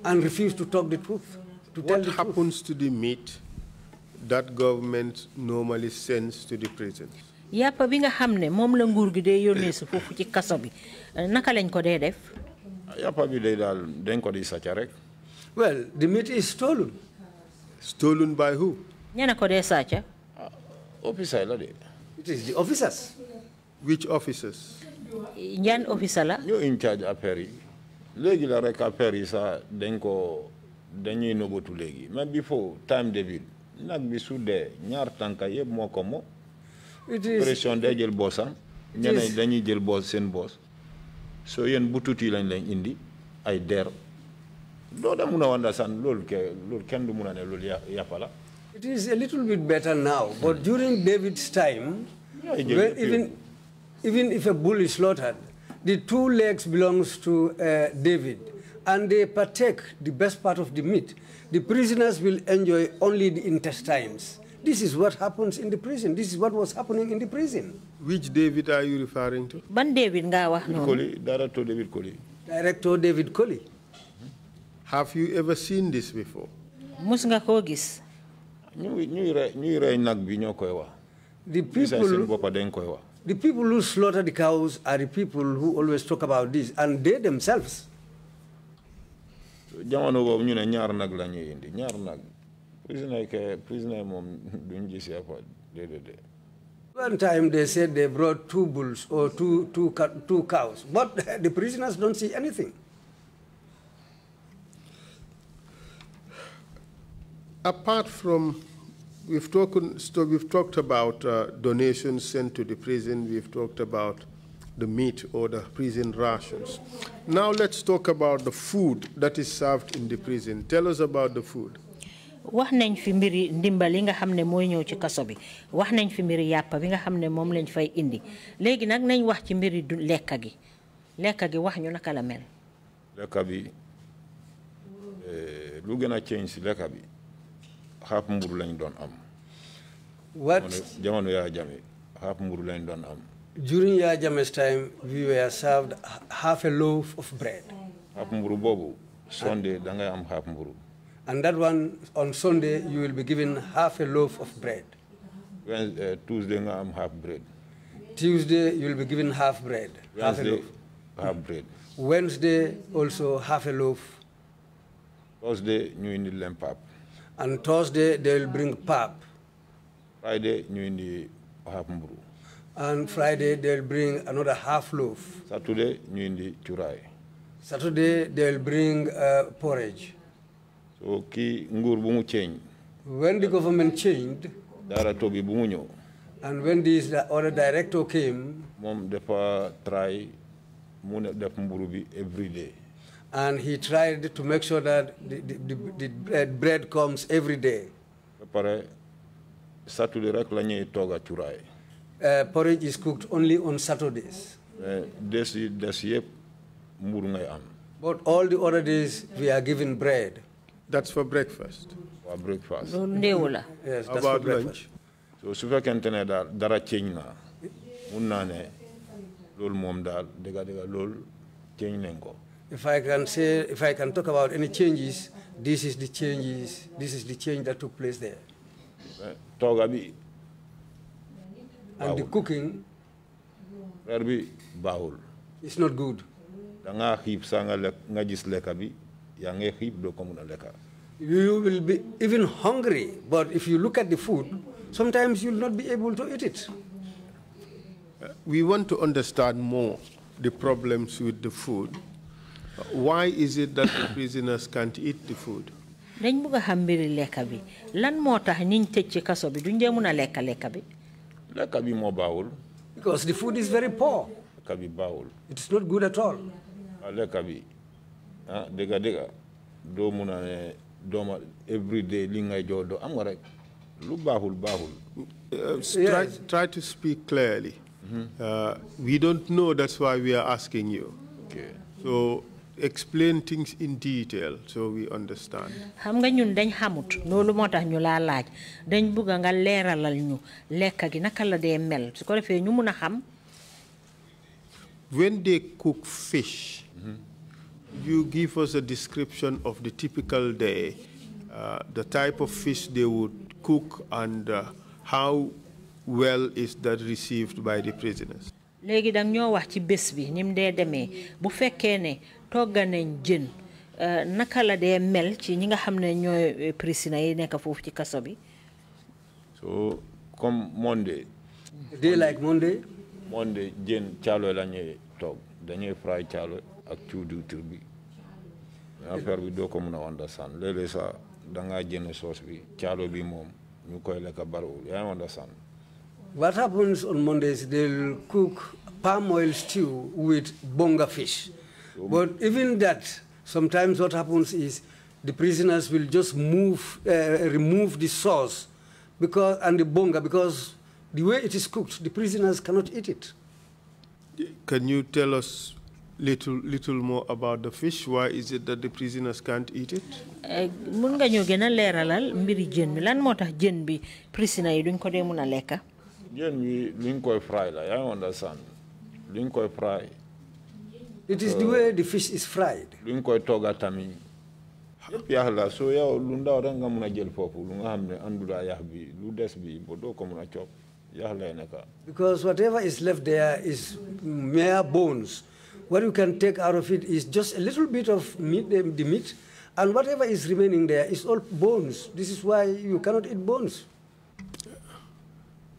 and refuse to talk the truth. What happens to the meat that government normally sends to the prison? Yàpp bi nga xamné mom la nguur gi dé yónnee ci fofu ci kasso bi naka lañ ko dé def? Yàpp bi day dal dañ ko di sàcc rek. Well, the meat is stolen. Stolen by who? Ñana ko dé sàcc? Officer la dé. It is the officers. Which officers? Ñan officer la? Ñu in charge affaire yi. Légui la rek affaire yi sa dañuy nobotu légui. Mais before time David nak bi su dé ñaar tanka yeb moko mo. It is pression day jël bossam ñeneen dañuy jël boss seen boss. So yeen bu tuti lañ indi ay der. Do da mëna wanda san lool kenn du mëna né lool yapala. It is a little bit better now, but during David's time, even if a bull is slaughtered, the 2 legs belongs to David, and they partake the best part of the meat. The prisoners will enjoy only the intestines. This is what happens in the prison. This is what was happening in the prison. Which David are you referring to? Ban David nga wax non? Director David Colley. Director David Colley. Have you ever seen this before? Mus nga ko gis? ñuy rey nag bi ñoo koy wax. The people who slaughter the cows are the people who always talk about this, and they themselves. One time they said they brought 2 bulls or two cows, but the prisoners don't see anything. Apart from, we've talked about donations sent to the prison, we've talked about the meat or the prison rations. Now let's talk about the food that is served in the prison. Tell us about the food. wax nañ fi mbiri ndimbal yi nga xam ne mooy ñëw ci kaso bi wax nañ fi mbiri yàpp bi nga xam ne moom lañ fay indi léegi nag nañ wax ci mbiri lekka gi wax ñu naka la mel. lekka bi lu gën a change si lekka bi xaaf mburu lañ doon am. jamono yaa jame xaaf mburu lañ doon am. During Yaya Jammeh's time, we were served half a loaf of bread. Half mburu bobu Sunday da ngay am half mburu. And that one, on Sunday, you will be given half a loaf of bread. Tuesday, I am half bread. Tuesday, you will be given half bread. Wednesday, half bread. Wednesday, also half a loaf. Thursday, you need lamb pap. And Thursday, they will bring pap. Friday, you need half mburu. And Friday, they will bring another half loaf. Saturday, you need churai. Saturday, they will bring porridge. So ngur change. When the government changed, and when this other director came, mom defa try def mburu bi every day. And he tried to make sure that the bread comes every day. Saturday rek la ñuy toga churai. Porridge is cooked only on Saturdays. But all the other days we are given bread. That's for breakfast. For breakfast. Yes, that's about for breakfast. So su fekkente ne daal dara change na mun naa ne loolu moom daal dëgga loolu change nañ ko. If I can talk about any changes, this is the change that took place there. Tooga bi. And the cooking. Reer bi baaxul. It's not good. Da nga xiib sa nga gis lekka bi. You will be even hungry, but if you look at the food, sometimes you will not be able to eat it. We want to understand more the problems with the food. Why is it that the prisoners can't eat the food? dañ bëgg xam mbiri lekka bi lan moo tax ñiñ tëj ci kaso bi duñ dee mun a lekka bi. Lekka bi moo baaxul. Because the food is very poor. Lekka bi baaxul. It's not good at all. Lekka bi. Dega do muna ne doma every day li ngay jodo am nga rek lu baaxul. Try to speak clearly. We don't know, that's why we are asking you. Okay. So explain things in detail so we understand. Xam nga ñun dañ xamut loolu motax ñu la laaj dañ bëgg nga leeralal ñu lekk gi naka la dee mel su ko defee ñu mëna xam. When they cook fish, you give us a description of the typical day, the type of fish they would cook, and how well is that received by the prisoners. Léegi dang ñoo wax ci bés bi nim dee demee bu fekkee ne togga nañ jën naka la dee mel ci ñi nga xam ne ñooy prisoners yi nekk foofu ci kaso bi. So comme Monday. Day like Monday. Monday jën caalo la ñuy togg dañuy fry caalo ak cuudu tur bi affaire bi doo ko mën a understand léeg-léeg sax dangaa jënd sauce bi caalo bi moom ñu koy lekk bariwul yaa ngi understand. What happens on Mondays, they'll cook palm oil stew with bonga fish. But even that, sometimes what happens is the prisoners will just remove the sauce and the bonga, because the way it is cooked, the prisoners cannot eat it. Can you tell us little more about the fish? Why is it that the prisoners can't eat it? Mun nga ñu gëna leeralal mbiri jën mi lan moo tax jën bi prisoners yi duñ ko dee mun a lekka. Jën mi luñ koy fry la yaa understand luñ koy fry. It is the way the fish is fried. Luñ koy togga tamit yëpp yax la soo yow lu ndaw rek nga mun a jël foofu lu nga xam ne andula yax bi lu des bi ba doo ko mun a coop. Because whatever is left there is mere bones. What you can take out of it is just a little bit of meat, the meat, and whatever is remaining there is all bones. This is why you cannot eat bones.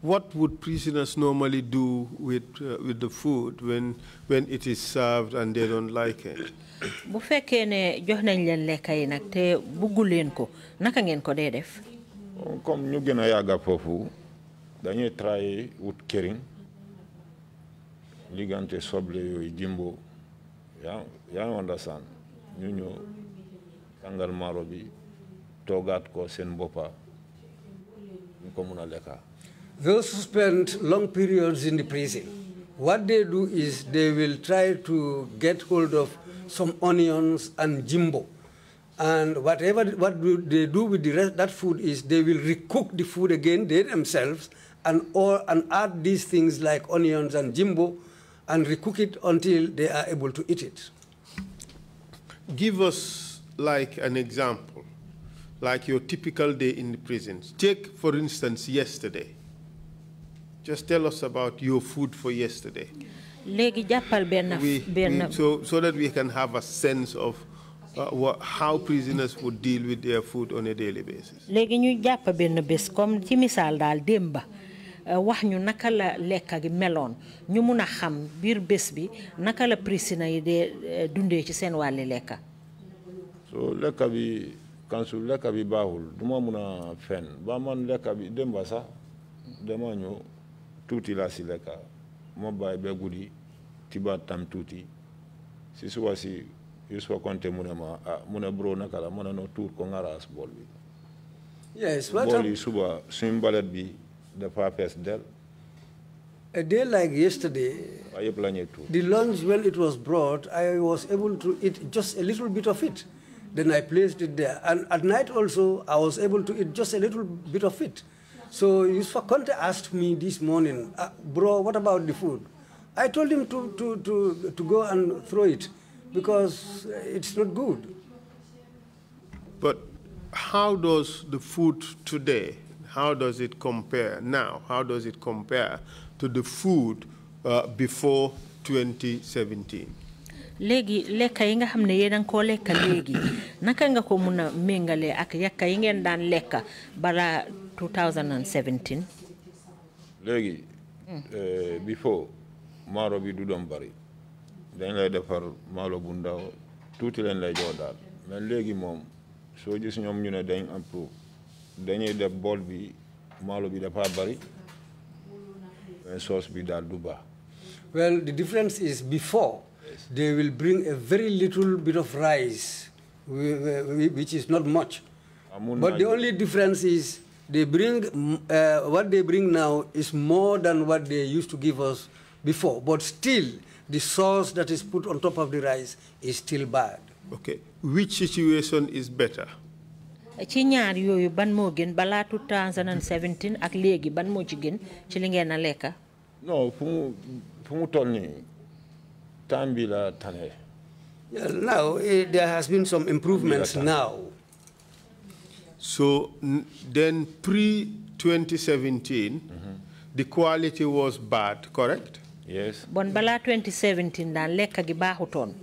What would prisoners normally do with the food when it is served and they don't like it? Bu fekkee ne jox nañ leen lekk yi nag te buggu leen ko naka ngeen ko dee def. Comme ñu gën a yàgga foofu dañuy try wut këriñ ligante soble yooyu jimbo yaa understand ñu ñëw tàngal maaro bi toogaat ko seen boppa ñu ko mun a lekka. Those who spend long periods in the prison, what they do is they will try to get hold of some onions and jimbo. And what they do with the rest, that food is they will recook the food again, they themselves, and add these things like onions and jimbo and recook it until they are able to eat it. Give us like an example, like your typical day in the prisons. Take, for instance, yesterday. Just tell us about your food for yesterday. So that we can have a sense of how prisoners would deal with their food on a daily basis. Léegi ñu jàpp benn bés comme ci misaal daal démba wax ñu naka la lekka gi meloon ñu mun a xam biir bés bi naka la prisoners yi dee dundee ci seen wàlli lekka. So lekka bi kansu lekka bi baaxul duma mun a fen ba man lekka bi démba sax dama ñëw tuuti la si lekka mo bay be gudi tiba tam tuuti si suwa si Yusuf Conde muna bro nakala muna no tour ko ngaras bol bi. Yes, what bol yi suba suñ balet bi dafa fess del. A day like yesterday, the lunch, when it was brought, I was able to eat just a little bit of it. Then I placed it there. And at night also, I was able to eat just a little bit of it. So Yusuf Conde asked me this morning, bro, what about the food? I told him to go and throw it because it's not good. But how does the food today, how does it compare now? How does it compare to the food before 2017? Legi lekka yi nga xamne yéen ko lekka legi naka nga ko mëna mengalé ak yakka yi ngeen daan lekka bala 2017 legi before maro bi du dom bari dañ lay defar malo bu ndaw tuuti leen lay jox daal mais legi mom so gis ñom ñu ne dañ improve dañuy def bol bi malo bi dafa bari mais sauce bi daal du ba. Well, the difference is before they will bring a very little bit of rice, which is not much. But the only difference is they bring what they bring now is more than what they used to give us before. But still, the sauce that is put on top of the rice is still bad. Okay, which situation is better? Ci ñaar yoyu ban mo gën bala 2017 ak légui ban mo ci gën ci li ngeen na lekka? Non, fu mu toll ni tambi la tane. Now there has been some improvements now. So then pre-2017 the quality was bad, correct? Yes. Bon bala 2017 dan lekka gi baxuton.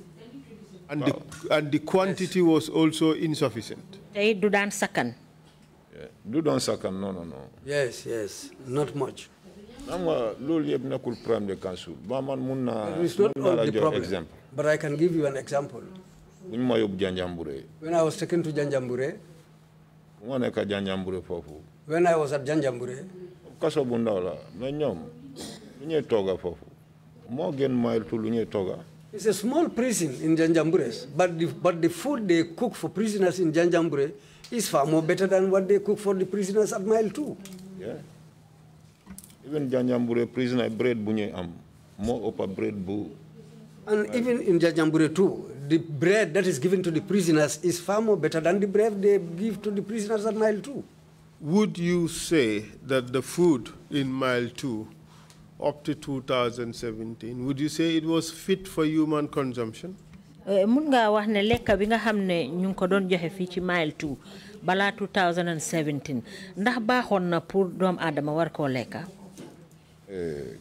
And the quantity was also insufficient. Tay du dan sakan. Du dan sakan no. Yes, not much. It's not all the problem, but I can give you an example. When I was taken to Janjambure, when I was at Janjambure, it's a small prison in Janjambure, but the food they cook for prisoners in Janjambure is far more better than what they cook for the prisoners at Mile 2. Yeah. Even Janjambure prisoner bread bunye am more upper bread bu. And even in Janjambure too, the bread that is given to the prisoners is far more better than the bread they give to the prisoners at Mile 2. Would you say that the food in Mile 2 up to 2017, would you say it was fit for human consumption? Mun nga wax ne lekka bi nga xamne ñu ko doon joxe fi ci Mile 2 bala 2017 ndax baaxoon na pour doom adama war ko lekka?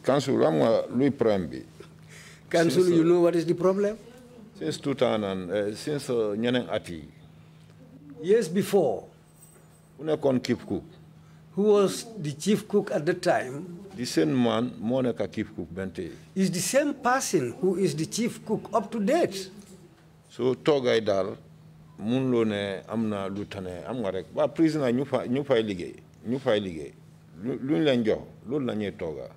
Council, Louis Prembi. Council, you know what is the problem? Since 2000, since Nyaneng Ati. Years before. Chief cook. Who was the chief cook at the time? The same man, Monica chief cook Bente. Is the same person who is the chief cook up to date. So Togay Dal, Munlo ne amna lutane amna rek. Ba prisoner ñu fay liggéey. Luñ leen jox loolu la ñuy toga.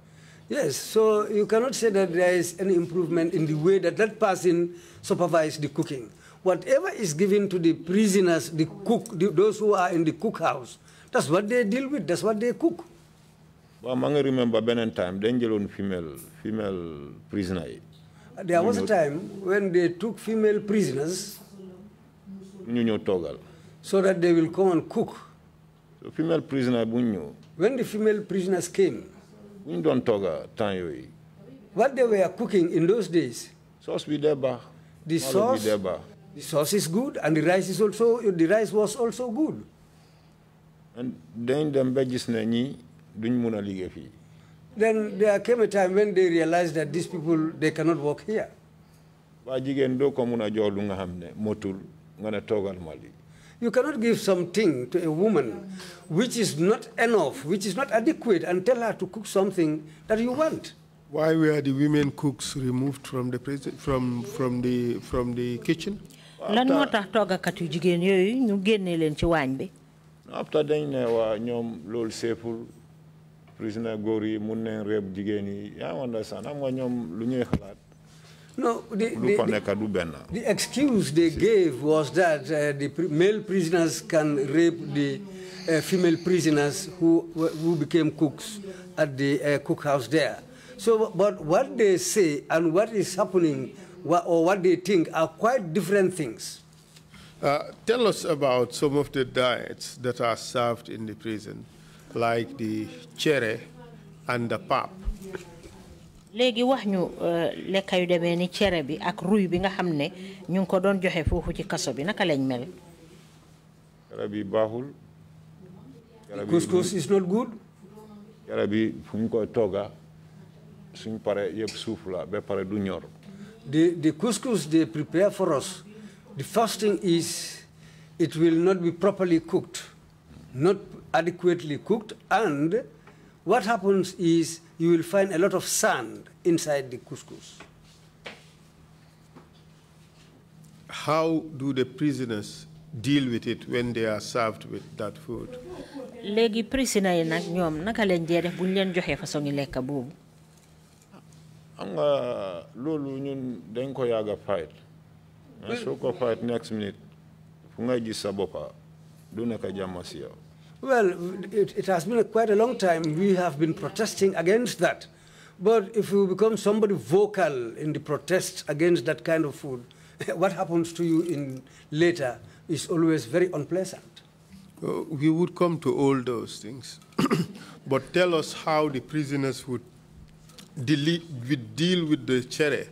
Yes, so you cannot say that there is any improvement in the way that that person supervises the cooking. Whatever is given to the prisoners, the cook, those who are in the cookhouse, that's what they deal with, that's what they cook. Well, I remember Benin time, they had female prisoners. There was a time when they took female prisoners so that they will come and cook. So female prisoners, when the female prisoners came, what they were cooking in those days, sauce be there, the sauce is good, and the rice was also good. And then them then there came a time when they realized that these people, they cannot work here. You cannot give something to a woman which is not enough, which is not adequate, and tell her to cook something that you want. Why were the women cooks removed from the kitchen? After they prisoner gori munne reb jigeni ya understand am nga ñom lu ñuy xalat. No, the excuse they gave was that the male prisoners can rape the female prisoners who became cooks at the cookhouse there. So, but what they say and what is happening or what they think are quite different things. Tell us about some of the diets that are served in the prison, like the chere and the pap. Legi wax ñu lekka yu demee ni cere bi ak ruy bi nga xam ne ñu ngi ko doon joxe foofu ci kaso bi naka lañ mel. Cere bi baaxul. Couscous is not good. Cere bi fu ñu koy togga suñ pare yëpp suuf la ba pare du ñor. The couscous they prepare for us, the first thing is it will not be properly cooked, not adequately cooked, and what happens is you will find a lot of sand inside the couscous. How do the prisoners deal with it when they are served with that food? Legi prisoner yi nak ñoom naka lañ dee def buñ leen joxee façon yi lekk boobu. Am nga loolu ñun dañ ko yàgga fight. Soo ko fight next minute fu ngay gis sa boppa du nekk jàmm si yow. Well, it has been quite a long time we have been protesting against that. But if you become somebody vocal in the protests against that kind of food, what happens to you in later is always very unpleasant. We would come to all those things. But tell us how the prisoners would deal with the chere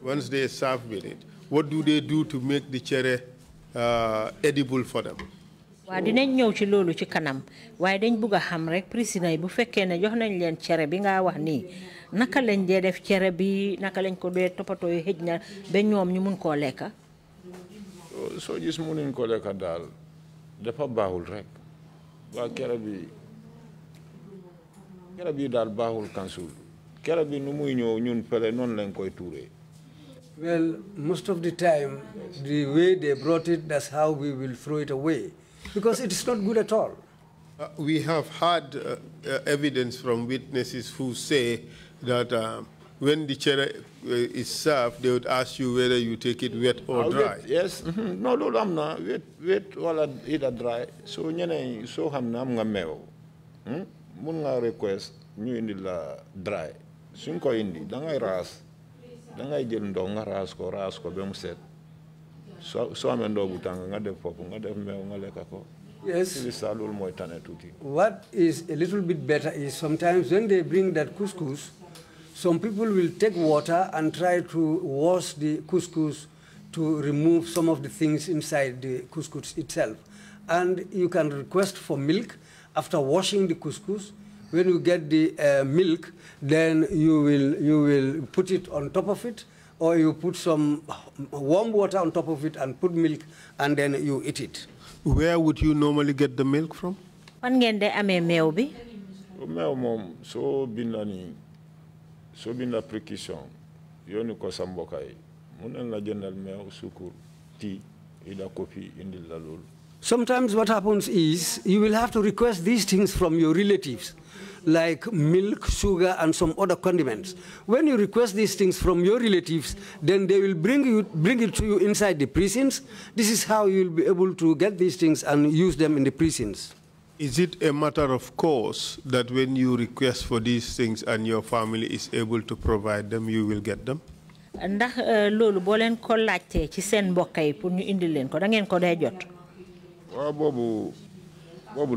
once they serve with it. What do they do to make the chere edible for them? Wa dinañ ñëw ci loolu ci kanam waaye dañ bëgg a xam rek prisoner yi bu fekkee ne jox nañ leen cere bi nga wax nii naka lañ dee def cere bi naka lañ ko dee toppatoo yi xëj na ba ñoom ñu mun koo lekka. Soo gis munuñ ko lekka daal dafa baaxul rek waa cere bi daal baaxul kansul cere bi nu muy ñëw ñun fele noonu lañ koy tuuree. Well, most of the time the way they brought it, that's how we will throw it away. Because it is not good at all. We have had evidence from witnesses who say that when the chere is served, they would ask you whether you take it wet or dry. Yes. No, I'm not. Wet or either dry. So, ñene so xam na am nga meew. Mun nga request ñu indi la dry. Suñ ko indi da ngay raas. Da ngay jël ndox nga raas ko ba mu set. So amee ndox bu tàng nga def foofu nga def meew nga lekk ko. Yes. Loolu mooy tane tuuti. What is a little bit better is sometimes when they bring that couscous, some people will take water and try to wash the couscous to remove some of the things inside the couscous itself. And you can request for milk after washing the couscous. when you get the milk, then you will put it on top of it, or you put some warm water on top of it and put milk, and then you eat it. Where would you normally get the milk from? Fan ngeen de amé meew bi? Meew mom so binda précaution yoni ko sa mbokay mun la jëndal meew sukur tea ida coffee indil la lol. Sometimes what happens is you will have to request these things from your relatives, like milk, sugar, and some other condiments. When you request these things from your relatives, then they will bring it to you inside the prisons. This is how you will be able to get these things and use them in the prisons. Is it a matter of course that when you request for these things and your family is able to provide them, you will get them? Ndax lolu bo len ko laajte ci sen mbokay pour ñu indi len ko da ngeen ko day jot. Wa bobu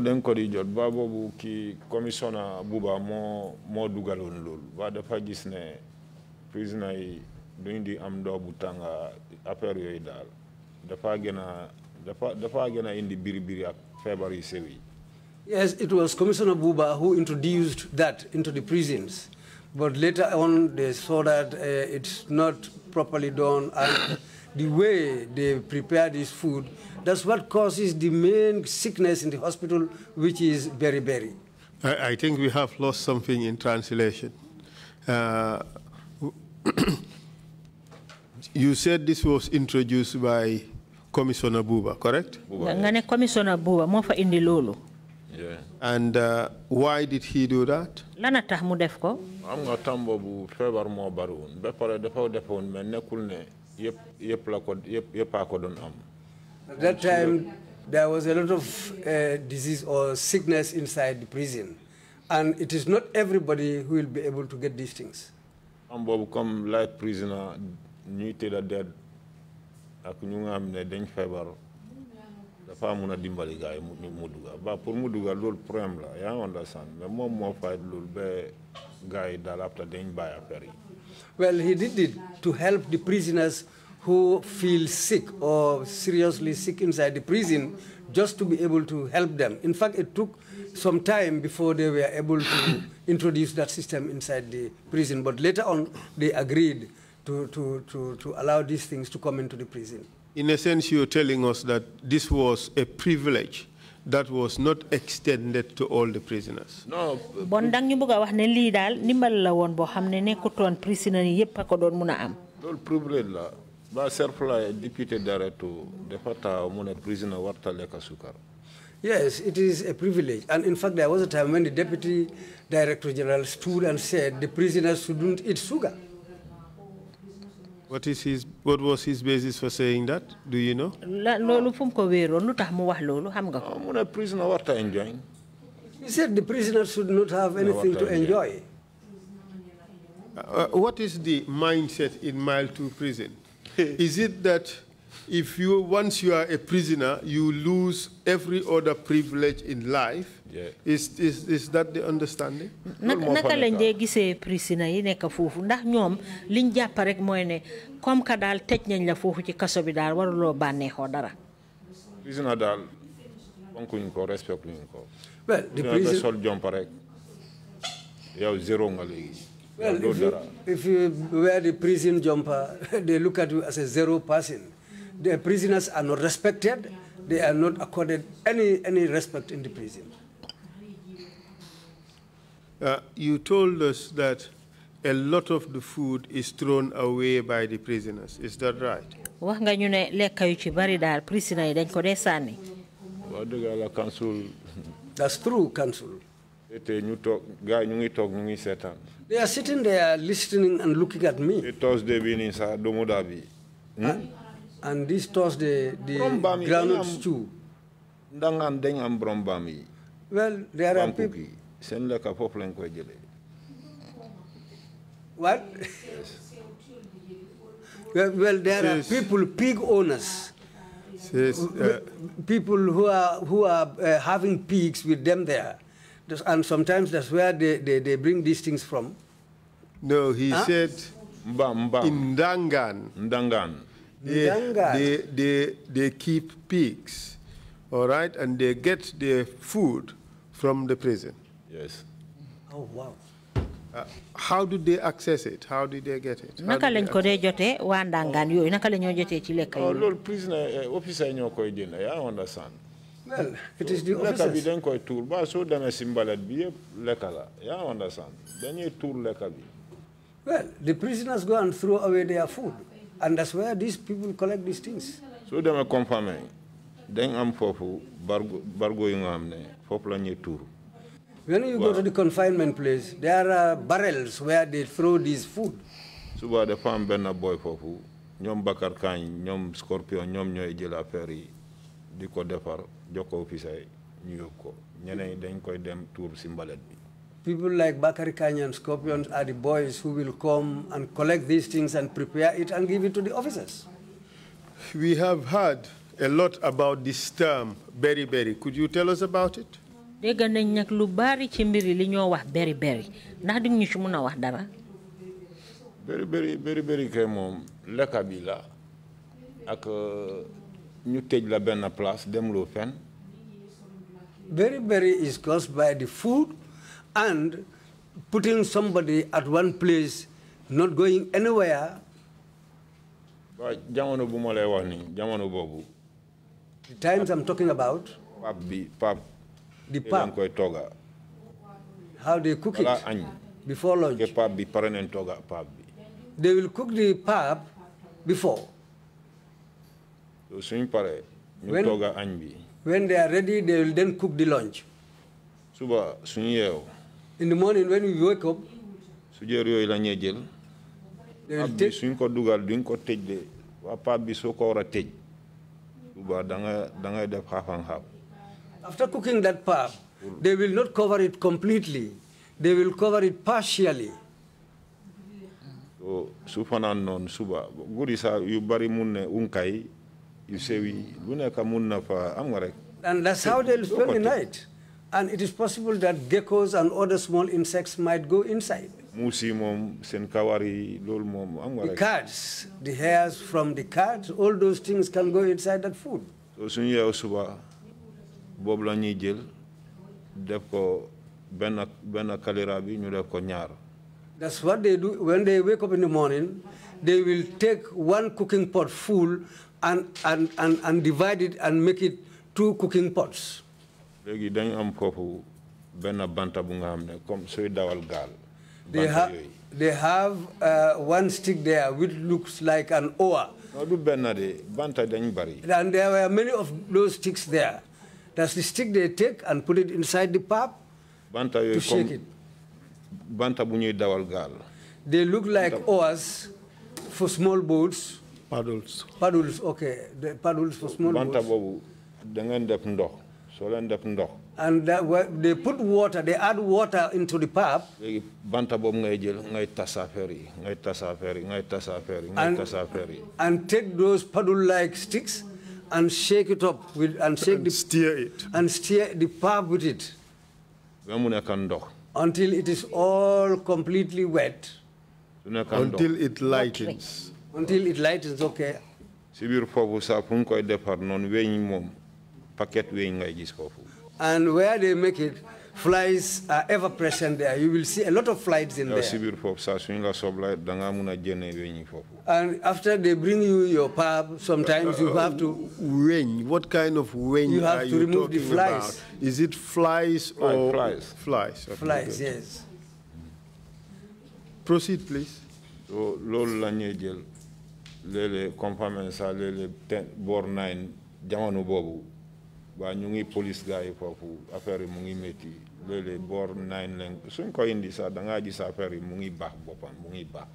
den ko di jot ba bobu ki commissioner Buba mo dugalon lolu ba dafa gis ne prisoner yi duñ di am do bu tanga affaire yoy dal dafa gëna indi biri ak febar yi sewi. Yes, it was Commissioner Buba who introduced that into the prisons. But later on, they saw that it's not properly done, and the way they prepare this food, that's what causes the main sickness in the hospital, which is beriberi. I think we have lost something in translation. You said this was introduced by Commissioner Buba, correct? Ngane Commissioner Buba mo fa indi lolu. Yeah. And why did he do that? Lana tax mu def ko? Am nga tambo bu febar mo baroon ba pare dafa defoon mais nekul ne yep ko don am. At that time there was a lot of disease or sickness inside the prison, and it is not everybody who will be able to get these things. Am bobu comme life prisoner ñuy téda dead ak ñu nga am ne dañ febar dafa mëna dimbali gaay mu duga ba pour mu duga lool problème la ya understand mais mom mo fay lool be gaay dal after dañ bay affaire yi. Well, he did it to help the prisoners who feel sick or seriously sick inside the prison, just to be able to help them. In fact, it took some time before they were able to introduce that system inside the prison, but later on they agreed to allow these things to come into the prison. In a sense, you're telling us that this was a privilege that was not extended to all the prisoners. No. Bon dang ñu bëgg wax ne li dal nimbal la won bo xamne nekkuton prisoner yépp ko doon mëna am. Lool privilege la ba serfla député directeur defata mu ne prisoner warta leka sukar. Yes, it is a privilege. And in fact, there was a time when the Deputy Director General stood and said the prisoners shouldn't eat sugar. What was his basis for saying that? Do you know? Lolu fum ko wéron lutax mu wax lolu xam nga ko. Mu ne prisoner warta enjoy. He said the prisoners should not have anything to enjoy. What is the mindset in Mile 2 prison? Is it that once you are a prisoner, you lose every other privilege in life? Yeah. Is that the understanding? Naka lañ dé gisé prisoner yi nek fofu ndax ñom liñ japp rek moy né comme ka dal tej nañ la fofu ci kasso bi dal warulo banexo dara. Prisoner dal fonkuñ ko respectuñ ko. Well, the prison sol jom rek yow zero nga légui. Well, if you wear the prison jumper, they look at you as a zero person. The prisoners are not respected. They are not accorded any respect in the prison. You told us that a lot of the food is thrown away by the prisoners. Is that right? Wax nga ñu ne lekk yu ci bari dal prisoner yi dañ ko dé sanni. Wa dëgg la council. That's true, council. Té ñu tok gaay ñu ngi tok ñu ngi sétan. They are sitting there listening and looking at me. Thursday bi ni sa domoda bi. And this Thursday, the groundnut stew. Ndangan dañ am brombam yi. Well, there are people. Sen lekka fofu lañ koy jëlé. What? Well, there are people, pig owners. People who are having pigs with them there. And sometimes that's where they bring these things from. No, he said in Ndangan. They keep pigs, all right, and they get their food from the prison. Yes. Oh, wow. How do they access it? How did they get it? Naka lañ ko dé joté wa ndangan yoy naka lañu joté ci lekk Oh, yi. Lord prisoner officer ñoo koy jënd, I understand. Well, it is the Lekka bi officers. dañ koy tour ba so demee ci mbalet bi yëpp lekka la, I understand. Dañuy tour lekka bi. Well, the prisoners go and throw away their food. And that's where these people collect these things. So demee confirmé dañ am foofu bargo yu nga xam ne foofu la ñuy tour. When you go to the confinement place, there are barrels where they throw this food. Suba dafa am benn boy foofu ñoom Bakar Kañ ñoom Scorpion ñoom ñooy jël affaire yi di ko defar jox ko officer ñu yóbbu ko ñeneen dañ koy dem tour ci mbalet bi. People like Bakari Kanye and Scorpions are the boys who will come and collect these things and prepare it and give it to the officers. We have heard a lot about this term, berry. Could you tell us about it? Dégg nañ nak lu bari ci mbiri li ñoo wax beri ndax di ñu ci mëna wax dara. Beri kay moom lekka bi la ak ñu tëj la benn place dem loo fen. Berry is caused by the food and putting somebody at one place, not going anywhere. Waaw jamono bu ma lay wax ni jamono boobu. The times I'm talking about. Pap. The pap. koy toga. How they cook it before lunch. Pap bi pare nañ toga pap bi. They will cook the pap before. So suñ pare ñu toga añ bi. When they are ready, they will then cook the lunch. Suba suñ yeew. In the morning when we wake up, su jër yooyu la ñuy jël. Pap bi suñ ko dugal duñ ko tëj de waa pap bi soo ko war a tëj. Suba da ngay def half and half. After cooking that pap, they will not cover it completely. They will cover it partially. So su fanaan noonu suba guddi saa yu bari mun ne unkay yu sewi lu nekk mun na fa am nga rek. And that's how they'll spend the night. And it is possible that geckos and other small insects might go inside. Musi moom seen kawar yi loolu moom am nga The rek. cats, the hairs from the cats, all those things can go inside that food. So suñu yeew suba boobu la ñuy jël def ko benn kalira bi ñu def ko ñaar. That's what they do. When they wake up in the morning, they will take one cooking pot full and divide it and make it 2 cooking pots. Léegi dañu am foofu benn banta bu nga xam ne comme sooy dawal gaal. They have one stick there which looks like an oar. No, du benn de banta dañ bari. And there were many of those sticks there. That's the stick they take and put it inside the pap banta to shake it. Banta bu ñuy dawal gaal. They look like oars for small boats. Paddles. Paddles, okay. The paddles for small Banta boats. boobu da ngeen def ndox soo leen def ndox. And they put water, they add water into the pap. Léegi banta boobu ngay jël ngay tas affaire yi ngay tas affaire yi ngay tas affaire yi ngay tas affaire yi. And take those paddle-like sticks and shake it up with steer the pap with it. Ba mu nekk ndox. Until it is all completely wet. Until it lightens. Until it lightens, okay. Si biir foofu sax fu ñu koy defar noonu weñ moom paquet weñ ngay gis foofu. And where they make it, flies are ever present there. You will see a lot of flies in there. Si biir foofu sax suñu la soobla da nga mun a génne weñ yi foofu. And after they bring you your pap, sometimes you have to... Weñ. What kind of weñ you have are to you remove the talking flies. about? Is it flies or... Flies. Flies. Okay, Flies, good. yes. Proceed, please. So loolu la ñuy jël léeg-léeg compagnie sax léeg-léeg boor 9 jamono boobu waa ñu ngi police gars yi foofu affaire yi mu ngi métti léeg-léeg boor 9 lañ suñ ko indi sax da ngaa gis affaire yi mu ngi baax boppam mu ngi baax.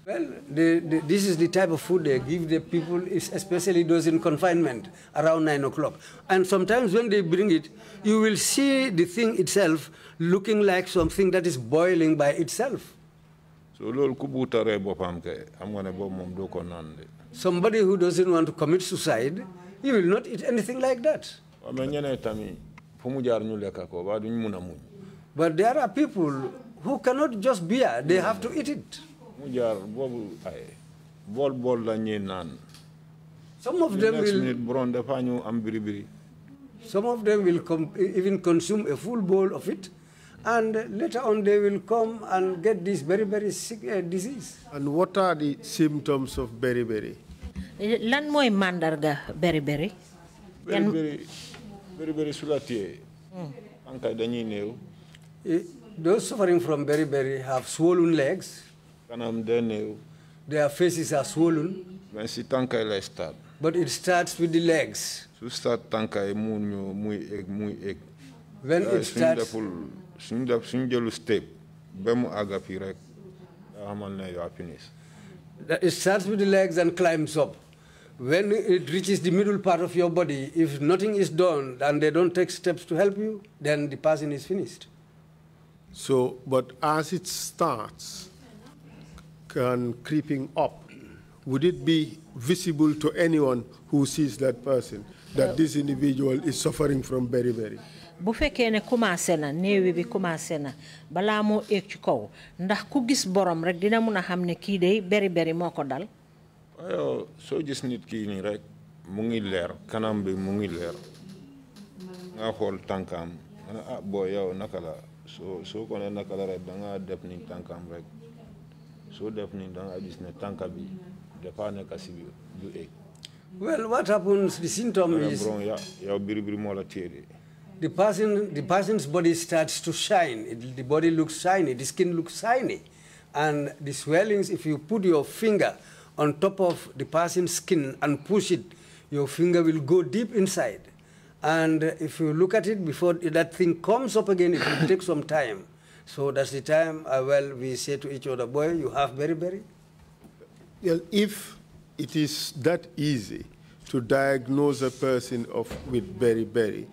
Well, this is the type of food they give the people, especially those in confinement, around 9 o'clock. And sometimes when they bring it, you will see the thing itself looking like something that is boiling by itself. So loolu ku buutaree boppam kay am nga ne boobu moom doo ko naan de. Somebody who doesn't want to commit suicide, he will not eat anything like that. waaw mais ñeneen tamit fu mu jaar ñu lekk ko waa duñ mun a muñ. But there are people who cannot just bear, they have to eat it. mu jaar boobu ay bool la ñuy naan. Some of them will... borom dafa ñu am biri biri. Some of them will even consume a full bowl of it, and later on they will come and get this very, very sick disease. And what are the symptoms of beriberi? Lan moy mandarga beriberi? Beriberi sulatiye. Anka dañuy neew. Those suffering from beriberi have swollen legs. Kanam de neew. Their faces are swollen. Ben si tankay lay start. But it starts with the legs. Su start tankay muy egg. When it starts, suñ jëlu step ba mu àgga fii rek xamal ne you are finished. It starts with the legs and climbs up. When it reaches the middle part of your body, if nothing is done and they don't take steps to help you, then the person is finished. So, but as it starts creeping up, would it be visible to anyone who sees that person that this individual is suffering from beriberi? Bu fekkee ne commencé na néewi bi commencé na balaa moo éeg ci kaw ndax ku gis borom rek dina mun a xam ne kii day beriberi moo ko dal. Waaye soo gis nit kii nii rek mu ngi leer kanam bi mu ngi leer nga xool tànkam nga boo yow naka la soo ko ne naka la rek da nga def ni tànkam rek soo def ni da nga gis ne tànka bi dafa nekk si biir du éeg. Well, what happens? The symptom is yow beriberi moo la téye. The person's body starts to shine. The body looks shiny. The skin looks shiny, and the swellings. If you put your finger on top of the person's skin and push it, your finger will go deep inside. And if you look at it before that thing comes up again, it will take some time. So that's the time. We say to each other, "Boy, you have beriberi." Well, if it is that easy to diagnose a person with beriberi,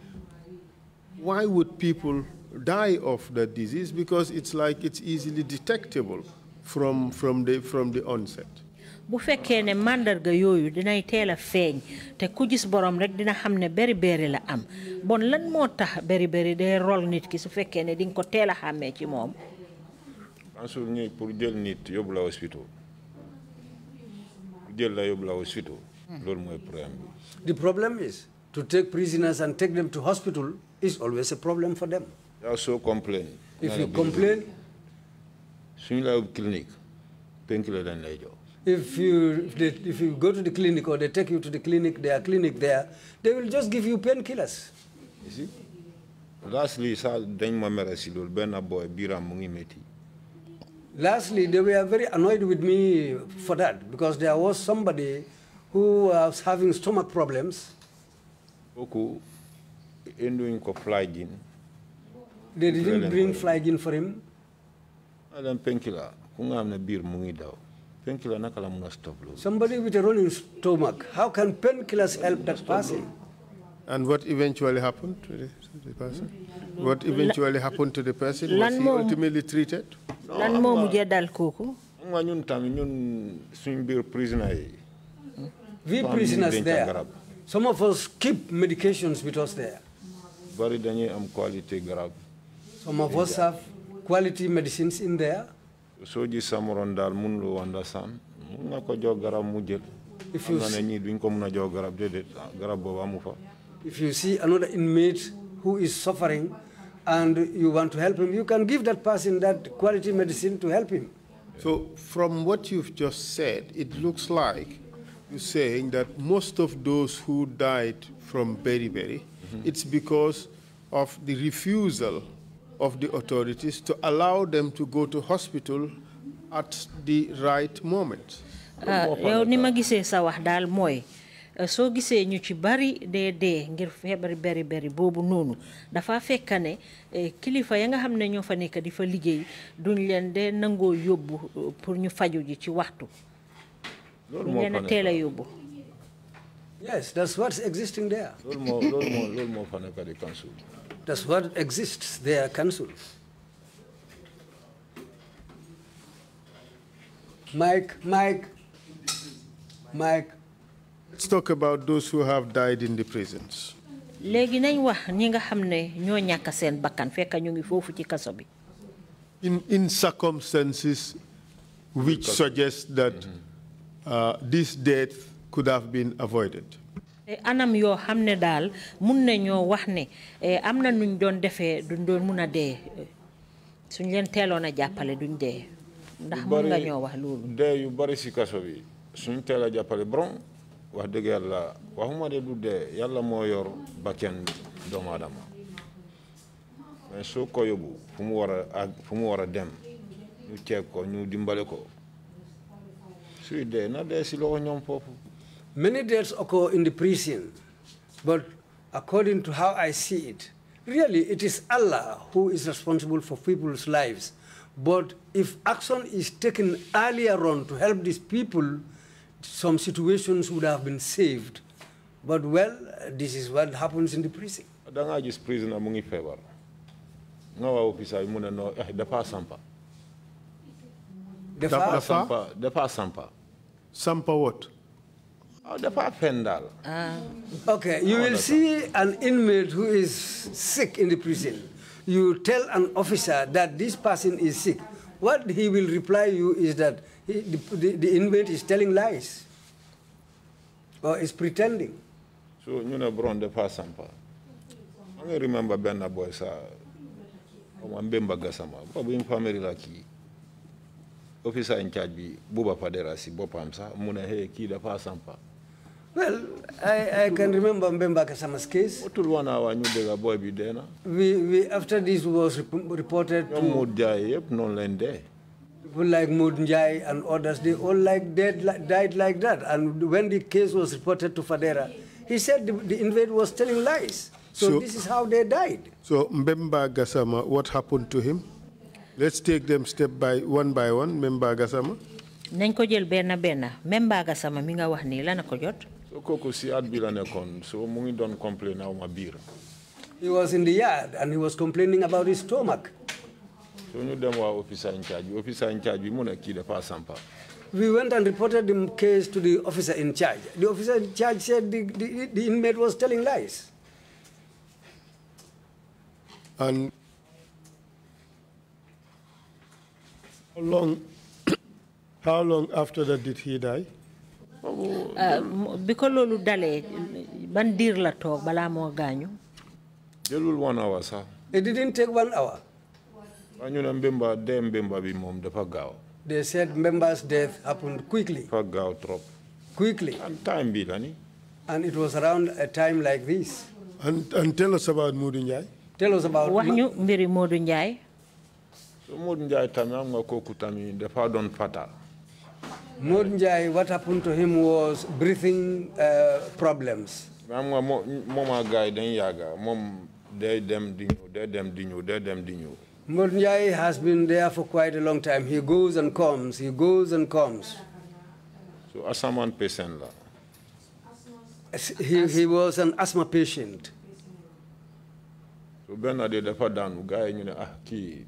why would people die of the disease? Because it's like it's easily detectable from the onset. Bu fekkee ne mandarga yooyu dinay teel a feeñ te ku gis borom rek dina xam ne beriberi la am bon lan moo tax beriberi day rol nit ki su fekkee ne di nga ko teel a xàmmee ci moom. Ansul ñuy pour jël nit yóbbu la hospital jël la yóbbu la hospital loolu mooy problème bi. The problem is to take prisoners and take them to hospital is always a problem for them. You also complain. If you complain, clinic, painkiller than later. If you go to the clinic or they take you to the clinic, their clinic there, they will just give you painkillers. You see? Lastly, Lastly, they were very annoyed with me for that because there was somebody who was having stomach problems. They didn't bring flagyl for him. Somebody with a running stomach, how can painkillers help that person? And what eventually happened to the person? What eventually happened to the person? Was he ultimately treated? We prisoners there, some of us keep medications with us there. Some of us have quality medicines in there. If you see another inmate who is suffering and you want to help him, you can give that person that quality medicine to help him. So from what you've just said, it looks like you're saying that most of those who died from beriberi, it's because of the refusal of the authorities to allow them to go to hospital at the right moment. Yow ni ma gisee sa wax daal mooy soo gisee ñu ci bari dee ngir feebar beriberi boobu noonu dafa fekk ne kilifa ya nga xam ne ñoo fa nekk di fa liggéey duñ leen de nangoo yóbbu pour ñu faju ji ci waxtu. Duñ leen a teel a yóbbu. Yes, that's what's existing there. That's what exists there, council. Mike. Let's talk about those who have died in the prisons. Léegi nañ wax ñi nga xam ne ñoo ñàkk seen bakkan fekk ñu ngi foofu ci kaso bi. In circumstances which suggest that this death could have been avoided. Anam yoo xam ne daal mun nañoo wax ne am na nuñ doon defee duñ doon mun a dee. suñ leen teeloon a jàppale duñ dee ndax mën nga ñoo wax loolu dee yu bari si kaso bi suñ teel a jàppale borom wax dëgg yàlla waxuma de du dee yàlla moo yor bakken doomu aadama mais soo ko yóbbu fu mu war a dem ñu ceeg ko ñu dimbale ko suy dee na dee si loxo ñoom foofu. Many deaths occur in the prison, but according to how I see it, really it is Allah who is responsible for people's lives. But if action is taken earlier on to help these people, some situations would have been saved. But well, this is what happens in the prison. Da nga gis prisoner mu ngi feebar nga waa officer mu ne no dafa sampa. Dafa sampa. Sampa what? Dafa fendal. Okay, you will see an inmate who is sick in the prison. You tell an officer that this person is sick. What he will reply you is that the inmate is telling lies or is pretending. So you know, bron dafa sampa. I remember Ben boy sa Mbemba Gassama. Babu in family laki. Officer in charge bi Buba Fadera si bopam sa muna he ki dafa sampa. Well, I can remember Mbemba Gassama's case. Otul 1 hour ñu dega boy bi dena. We after this was reported to Modjay yep non len de. People like Modjay and others, they all died like that. And when the case was reported to Fadera, he said the inmate was telling lies. So this is how they died. So Mbemba Gassama, what happened to him? Let's take them one by one. Mbemba Gassama. Nañ ko jël benn Mbemba Gassama mi nga wax ni la na ko jot. So kooku si at bi la nekkoon so mu ngi doon complain aw ma biir. He was in the yard and he was complaining about his stomach. So ñu dem waa officer in charge bi mu ne kii dafa sampa. We went and reported the case to the officer in charge. The officer in charge said the inmate was telling lies. And how long after that did he die? Bi ko loolu dalee ban diir la toog balaa moo gaañu. Jëlul 1 hour sax. It didn't take 1 hour. Ñu ne Mbemba bi moom dafa gaaw. They said Mbemba's death happened quickly. Dafa gaaw trop. Quickly. And time bi la ni. And it was around a time like this. And tell us about Modou Njie. Tell us about wax ñu mbiri Modou Njie. So Modou Njie tamit am nga kooku tamit dafa doon fatal. Modou Njie, what happened to him was breathing problems. Am nga moom a gaay dañ yàgga moom day dem di ñëw. Modou Njie has been there for quite a long time. He goes and comes. So asthma patient la. He was an asthma patient. So benn day dafa daanu gaay ñu ne kii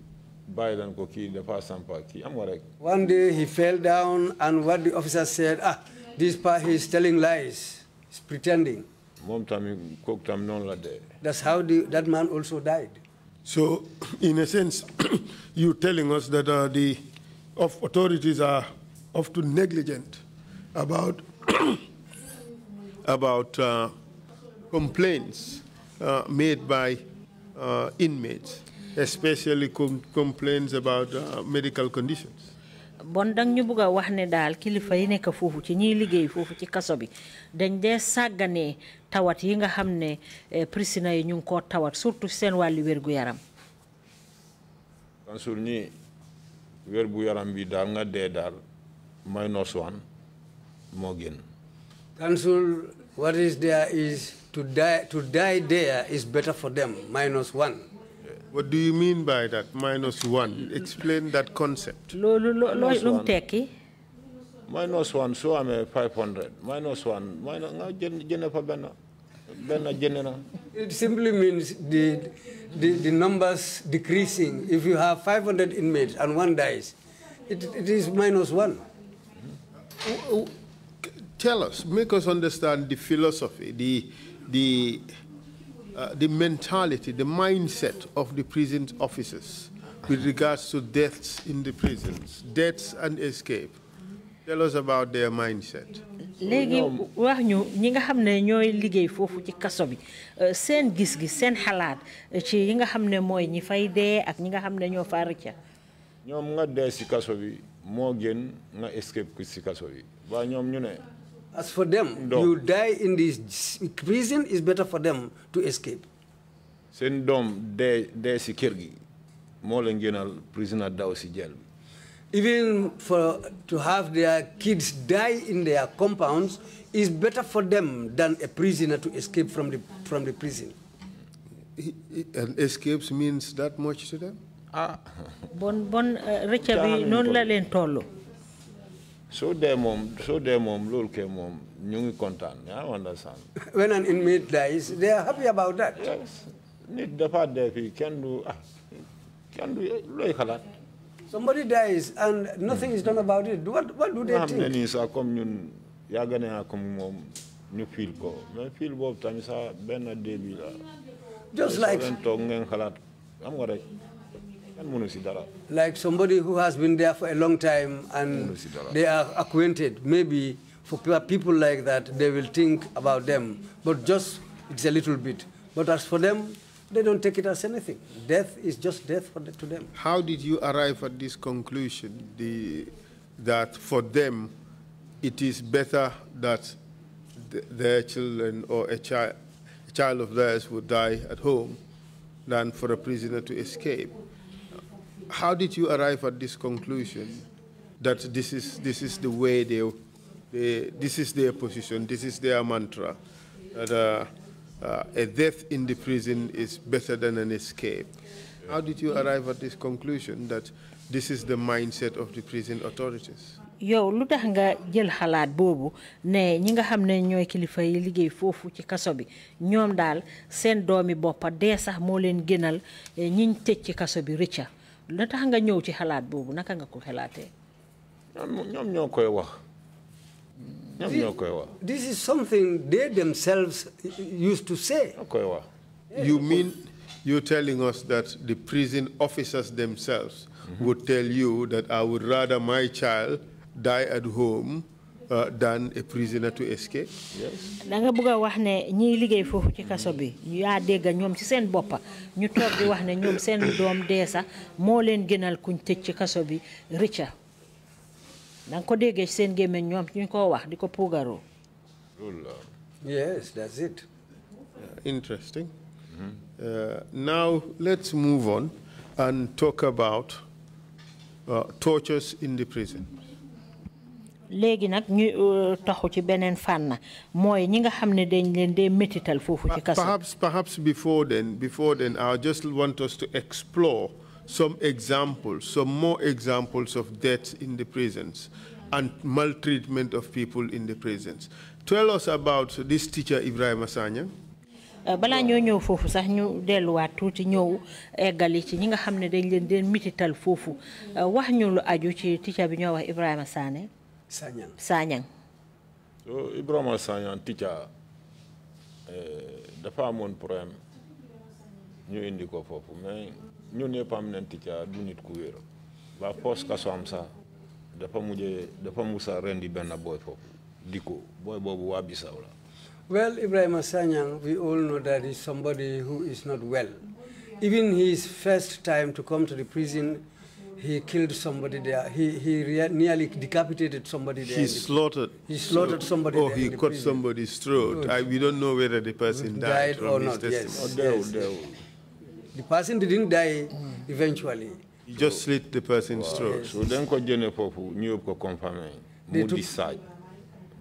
bàyyi leen ko kii dafa sampa kii am nga rek. One day he fell down and what the officer said, this part he is telling lies. He's pretending. Moom tamit kooku tamit noonu la dee. That's how that man also died. So, in a sense, you're telling us that the authorities are often negligent about complaints made by inmates, especially complaints about medical conditions. Bon dang ñu bëgg wax ne daal kilifa yi nekk foofu ci ñiy liggéey foofu ci kaso bi dañ dee sàgganee tawat yi nga xam ne prisonniers yi ñu ngi koo tawat surtout seen wàllu wérgu yaram. Kansul ñi wérgu yaram bi daal nga dee daal -1 moo gën. Kansul, what is there is to die there is better for them, -1. What do you mean by that, -1? Explain that concept. Lum tekki. -1 so amee 500 -1 nga jënd fa benn jënd na. It simply means the numbers decreasing. If you have 500 inmates and one dies, it is -1. Tell us, make us understand the philosophy, the mentality, the mindset of the prison officers with regards to deaths in the prisons, deaths and escape. Tell us about their mindset. léegi wax ñu ñi nga xam ne ñooy liggéey foofu ci kaso bi seen gis-gis seen xalaat ci yi nga xam ne mooy ñi fay dee ak ñi nga xam ne ñoo fa rëcca ñoom nga dee si kaso bi moo gën nga escape ku si kaso bi waa ñoom ñu ne as for them you die in this prison is better for them to escape seen doom dee si kër gi moo leen gënal prisoner daw si jeel bi even to have their kids die in their compounds is better for them than a prisoner to escape from the prison. And escapes means that much to them? Bon rëcca bi noonu la leen tollu. So their mom, lol ke mom, ñu ngi kontaan. I understand. When an inmate dies, they are happy about that. Yes. Nit dafa dee fi kenn du looy xalaat. Somebody dies and nothing is done about it. What do they think? Ni sa comme ñun yàgg na comme moom ñu feel ko mais feel boobu tamit sa benn début la. Just like toog ngeen xalaat am nga rek kenn mënu si dara. Like somebody who has been there for a long time and they are acquainted. Maybe for people like that, they will think about them, but just it's a little bit. But as for them, they don't take it as anything. Death is just death to them. How did you arrive at this conclusion that for them it is better that their children or a child of theirs would die at home than for a prisoner to escape? How did you arrive at this conclusion that this is the way this is their position, this is their mantra, that a death in the prison is better than an escape? How did you arrive at this conclusion that this is the mindset of the prison authorities? Yow lu tax nga jël xalaat boobu ne ñi nga xam ne ñooy kilifa yi liggéey foofu ci kaso bi ñoom daal seen doomi boppa dee sax moo leen gënal ñiñ tëj ci kaso bi rëcca lu tax nga ñëw ci xalaat boobu naka nga ko xalaatee ñoom ñoo koy wax This is something they themselves used to say. You mean you're telling us that the prison officers themselves would tell you that I would rather my child die at home than a prisoner to escape? Yes. Da nga bëgg wax ne ñi liggéey fofu ci kasso bi ya dégg ñoom ci seen boppa ñu tok di wax ne ñoom seen doom dee sax moo leen gënal kuñ tëj ci kasso bi rëcca da nga ko déggee seen gémmiñ ñoom ñu ko wax di ko puugaroo. Yes, that's it. Interesting. Now let's move on and talk about tortures in the prison. Léegi nag ñu taxu ci beneen fànn mooy ñi nga xam ne dañ leen dee métital foofu ci kaso. Perhaps before then, I just want us to explore some more examples of death in the prisons and maltreatment of people in the prisons. Tell us about this teacher, Ibrahim Asanya. Bala ñoo ñëw foofu sax ñu delluwaat tuuti ñëw eggali ci ñi nga xam ne dañ leen deen mitital foofu wax ñu lu aju ci teacher bi ñoo wax Ibrahima Sanyang. So Ibrahima Sanyang teacher dafa amoon problème ñu indi ko foofu mais ñu ne pam nen teacher du nit ku wér ba post kaso am sa dafa musa rendi benn boy foofu diko boy boobu waa Bisaw la. Well, Ibrahim Sanyang, we all know that he's somebody who is not well. Even his first time to come to the prison, he killed somebody there. He nearly decapitated somebody there. He slaughtered somebody there. Oh, he cut somebody's throat. We don't know whether the person died or not. Yes. The person didn't die eventually. He just slit the person's throat. So then ko jene fofu ñu ko confirmer. Mu discharge.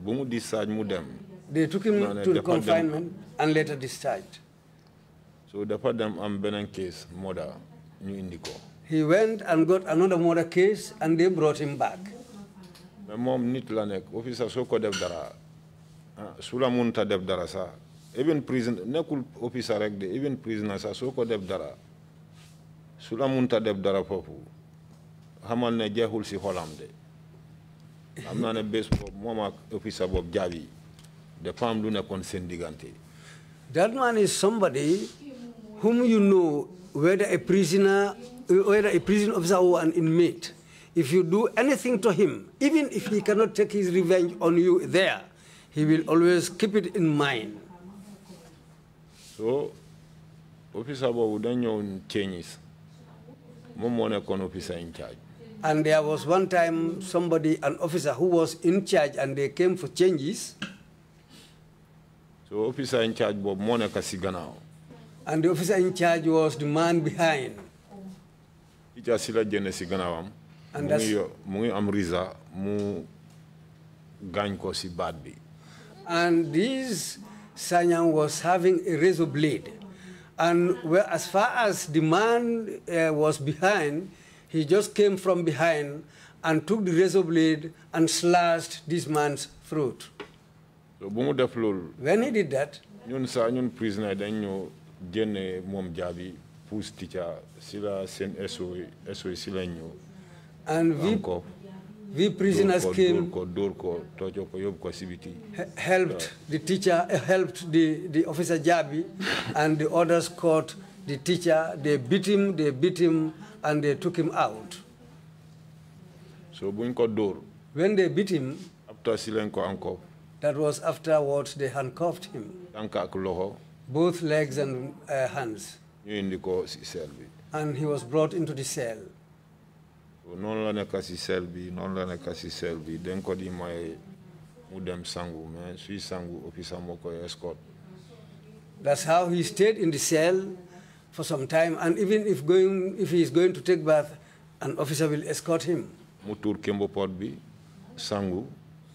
Bu mu discharge mu dem. They took him to the confinement and later discharged. So the them am benen case murder ñu indi ko. He went and got another murder case and they brought him back. Mais mom nit la nek officer soko def dara. Sula munta def dara sa. Even prison nekul officer rek de even prisoner sa soko def dara. Sula munta def dara fofu. Xamal ne jeexul ci xolam de. Am na ne bes bob mom ak officer bob jabi. That man is somebody whom you know, whether a prison officer or an inmate. If you do anything to him, even if he cannot take his revenge on you there, He will always keep it in mind. So, officer Bobu then changes. Momone kon officer in charge. And there was one time somebody, an officer who was in charge, and they came for changes. So officer in charge Bob Moneka Siganao. And the officer in charge was the man behind. Ita sila jene Siganawam. And that's Mungi Amriza mu ganko si badbi. And this Sanyang was having a razor blade. And as far as the man was behind, he just came from behind and took the razor blade and slashed this man's throat. So when he did that, ñun prisoner dañu génné mom jabi pousse teacher sila sen SOE sila ñu. And we prisoners came, helped the teacher, helped the officer Jabi, and the others caught the teacher. They beat him, and they took him out. So when they beat him, after that was afterwards they handcuffed him, both legs and hands, and he was brought into the cell. Non la nekk ci cell bi den ko di may mu dem sangu mais suy sangu officer moko escort. That's how he stayed in the cell for some time, and even if he is going to take bath, an officer will escort him. Mu tour kembo pot bi sangu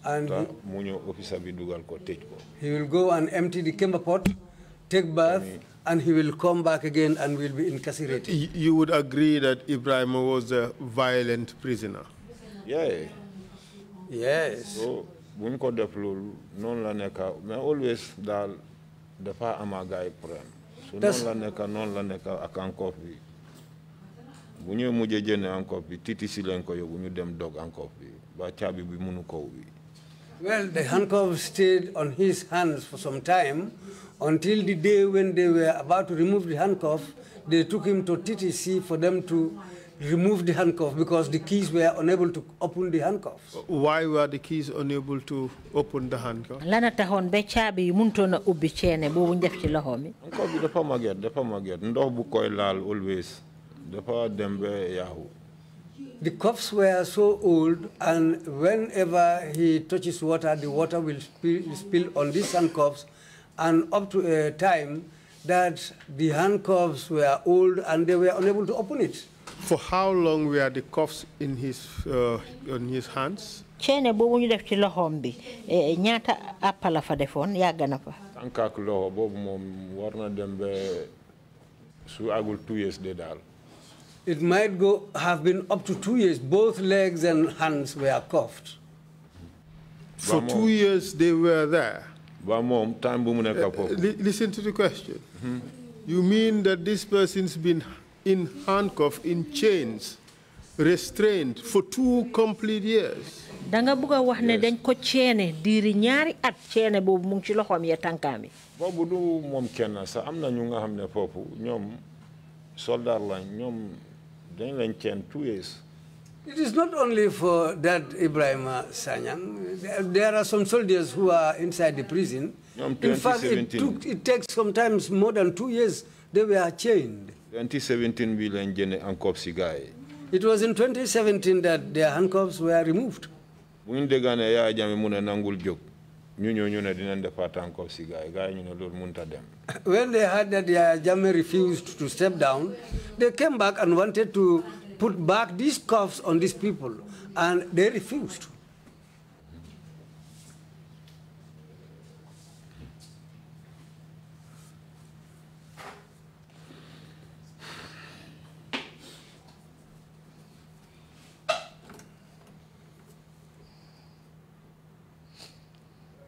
and mu ñew officer bi dugal ko tej ko. He will go and empty the kembo pot, take bath, and he will come back again and will be incarcerated. You would agree that Ibrahim was a violent prisoner? Yeah. Yes. So, when ko def lolu non la neka mais always dal dafa ama gaay problème. So non la neka ak encore bi. Bu ñu mujjé jëne encore bi titi ci len ko yobu ñu dem dog encore bi ba ciabi bi mënu ko wi. Well, the handcuffs stayed on his hands for some time, until the day when they were about to remove the handcuff. They took him to TTC for them to remove the handcuff because the keys were unable to open the handcuffs. Why were the keys unable to open the handcuff? Lana tahon be chabi munto na ubbi chene bo ndef ci loxo mi. Ko bi dafa maget ndox bu koy laal always dafa dem be yahu. The cuffs were so old, and whenever he touches water, the water will spill on these handcuffs, and up to a time that the handcuffs were old and they were unable to open it. For how long were the cuffs in his on his hands? Chene bobu ñu def ci loxom bi ñaata appala fa defon yag na fa. Tankak loxo bobu mom warna dem be su agul 2 years de dal. It might have been up to 2 years. Both legs and hands were cuffed. For 2 years they were there. Listen to the question. You mean that this person's been in handcuffs, in chains, restrained for 2 complete years? Danga buga wax ne dañ ko ciéné diri ñaari at ciéné bobu mu ngi ci loxom ya tankami. Bobu du mom kenn sa amna ñu nga xamné fofu ñom soldat lañ ñom dañ lañ cien 2 years. It is not only for that Ibrahim Sanyang. There are some soldiers who are inside the prison. In fact, it takes sometimes more than 2 years. They were chained. 2017 we lañ jëne handcuffs ci gaay. It was in 2017 that their handcuffs were removed. Bu ñu dégané ya jame mu ne nangul jog. Ñu ne dinañ defaat handcuffs ci gaay ñu ne lool mënta dem. When they heard that Yaya Jammeh refused to step down, they came back and wanted to put back these cuffs on these people, and they refused.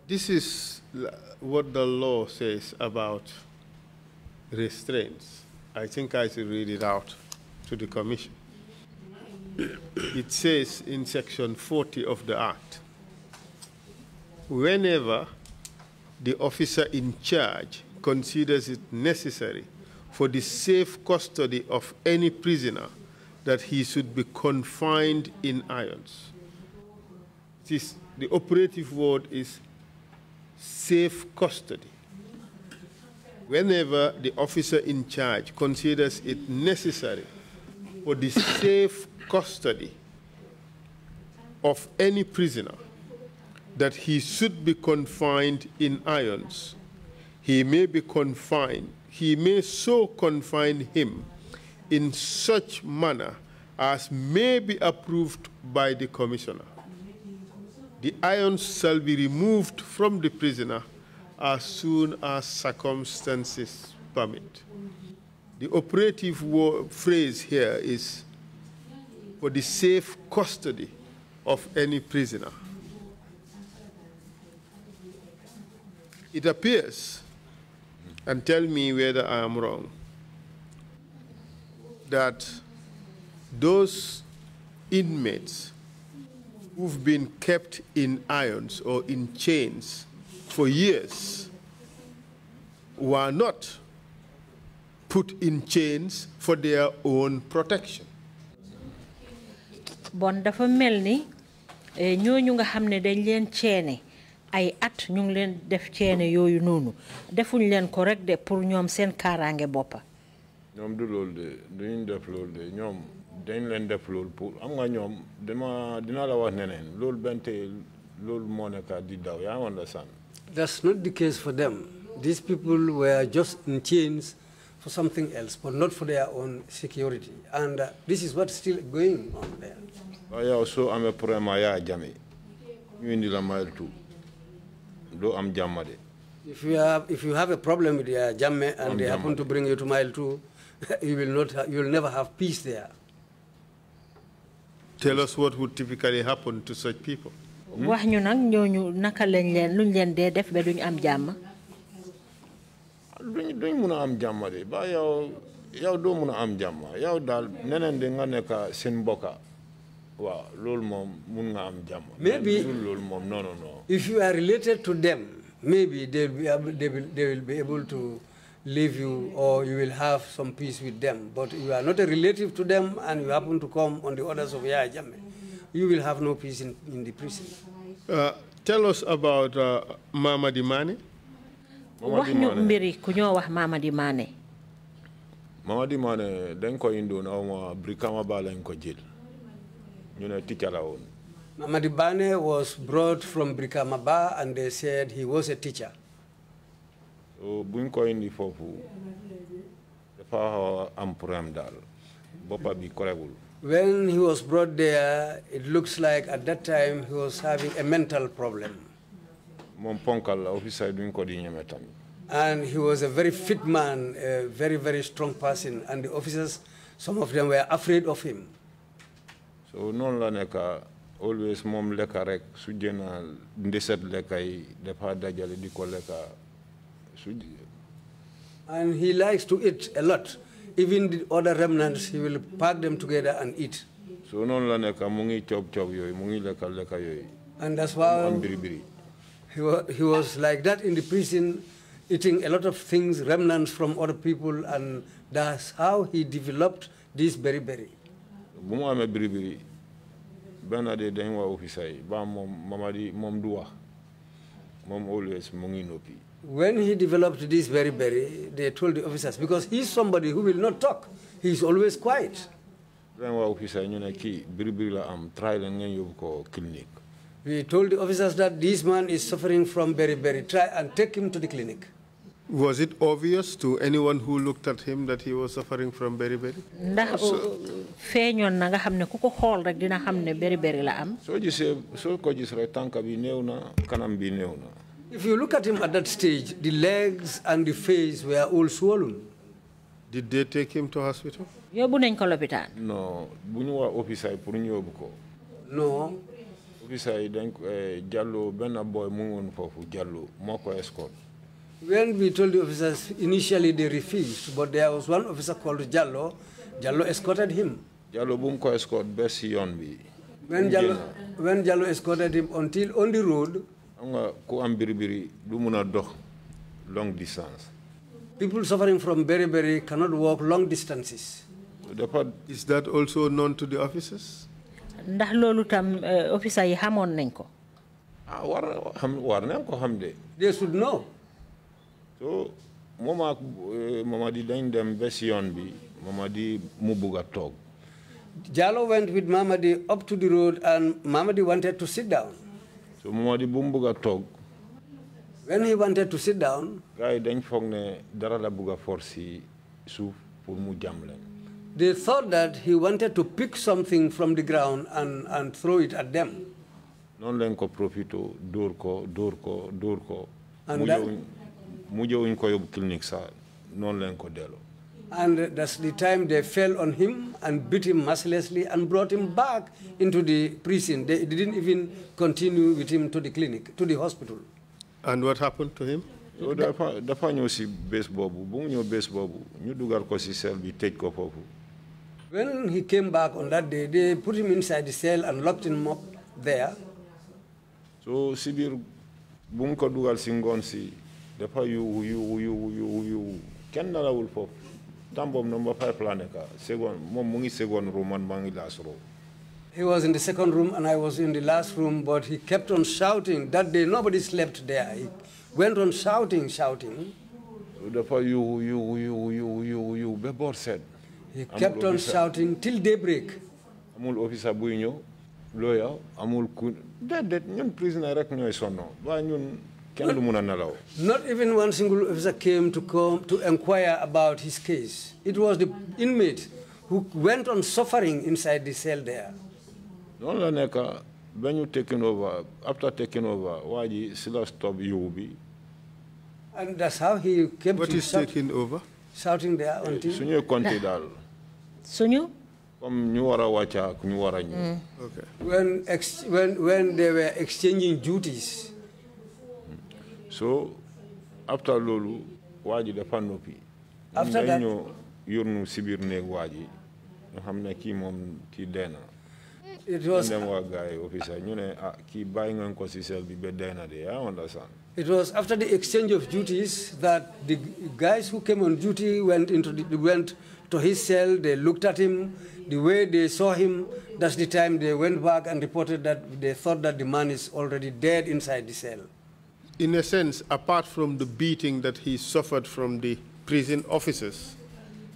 This is what the law says about restraints. I think I should read it out to the Commission. It says in Section 40 of the Act, whenever the officer in charge considers it necessary for the safe custody of any prisoner that he should be confined in irons. The operative word is safe custody. Whenever the officer in charge considers it necessary for the safe custody of any prisoner that he should be confined in irons, he may so confine him in such manner as may be approved by the commissioner. The irons shall be removed from the prisoner as soon as circumstances permit. The operative phrase here is for the safe custody of any prisoner. It appears, and tell me whether I am wrong, that those inmates who've been kept in irons or in chains for years were not put in chains for their own protection. Bon dafa melni ñooñu nga xamne dañ leen ceene ay at ñu ngi leen def ceene yooyu noonu defuñ leen ko rek de pour ñoom seen kaaraange boppa ñoom du loolu de duñ def loolu de ñoom dañ leen def loolu pour am nga ñoom dina la wax neneen loolu bente loolu moo nekk di daw yaa understand. That's not the case for them. These people were just in chains for something else, but not for their own security. And this is what's still going on there. I also am a problème ya jame. You indi la mile 2. Do am jamade. If you have a problem with your jamme and they happen to bring you to mile 2, you will never have peace there. Tell us what would typically happen to such people. Wax ñu nak ñooñu naka lañ leen luñ leen dé def ba duñ am jamm. Duñ mëna am jamm de ba yow do mëna am jamm yow dal neneen de nga nekk seen mbokka waaw lool mom mën nga am jamm. Maybe lool mom no. If you are related to them, maybe they will be able to leave you, or you will have some peace with them. But you are not a relative to them and you happen to come on the orders of Yaya Jammeh, you will have no peace in the prison. Tell us about Mama Dimane. Wax ñu mbiri ku ñoo wax Mama Dimane. Mama Dimane dañ ko indoon awma Brikama Ba lañ ko jël. Ñu ne teacher la woon. Mama Dimane was brought from Brikama Ba and they said he was a teacher. So buñ ko indi fofu dafa am problème dal. Boppa bi korewul. When he was brought there, it looks like at that time he was having a mental problem. And he was a very fit man, a very, very strong person. And the officers, some of them were afraid of him. So non la neka always mom leka rek sujena ndeset lekay defa dajale diko leka sujje. And he likes to eat a lot. Even the other remnants, he will pack them together and eat. So non la neka mungi chop yoy, mungi leka yoy. And that's why he was like that in the prison, eating a lot of things, remnants from other people, and that's how he developed this beriberi. Bumu ame beriberi, benade denwa ofisai, ba mom duwa, mom always mungi nopi. When he developed this beriberi, they told the officers, because he's somebody who will not talk, he's always quiet. Denwa ofisai nyuna ki beriberi la am trial ngen yob ko clinic. We told the officers that this man is suffering from beriberi. Try and take him to the clinic. Was it obvious to anyone who looked at him that he was suffering from beriberi? If you look at him at that stage, the legs and the face were all swollen. Did they take him to hospital? No, No. When we told the officers, initially they refused, but there was one officer called Jallo. Jallo escorted him. When Jallo escorted him until on the road, long distance. People suffering from beriberi cannot walk long distances. Is that also known to the officers? Ndax lolu tam officer yi xamone nañ ko. They should know. So, mama di dañ dem bes yoon bi, mama di mu buga tok. Jallow went with Mamadi up to the road and Mamadi wanted to sit down. So Mamadi bu buga tok. When he wanted to sit down, gaay dañ fogg ne dara la buga force suuf pour mu jam len. They thought that he wanted to pick something from the ground and throw it at them. Non len ko profito dor ko. And mujjewuñ ko yob clinique sa non len ko delo. And that's the time they fell on him and beat him mercilessly and brought him back into the prison. They didn't even continue with him to the clinic, to the hospital. And what happened to him? So dafa ñëw si bés boobu bu mu ñëw bés boobu ñu dugal ko si cell bi tëj ko foofu. When he came back on that day, they put him inside the cell and locked him up there. So si biir bu mu ko dugal si ngoon si dafa yu kenn nalawul foofu. Tambom number 5 la nekk second moom mu ngi second room man maa ngi last room. He was in the second room and I was in the last room, but he kept on shouting. That day nobody slept there. He went on shouting. So dafa yu ba boor set. He kept on shouting till daybreak. Amul officer buy ñëw lawyer amul ku déedéet ñun prisoner rek ñooy sonno ba ñun kenn du mun a nelaw. Not even one single officer came to inquire about his case. It was the inmate who went on suffering inside the cell there. Non la nekk ba ñu taken over, after taking over, waa ji si la stop yu bi. And that's how he came what to is taking over? Shouting there until... Suñu konti daal. Suñu? Comme ñu war a wàcc ak ñu war a ñëw. Okay. When they were exchanging duties. So, after loolu, waa ji dafa noppi. After that, ñu yónnu si biir néeg waa ji ñu xam ne kii moom kii dee na. It was. Dem waa gars officer ñu ne kii bàyyi ngeen ko si sel bi ba dee na de, I understand. It was after the exchange of duties that the guys who came on duty went to his cell. They looked at him. The way they saw him, that's the time they went back and reported that they thought that the man is already dead inside the cell. In a sense, apart from the beating that he suffered from the prison officers,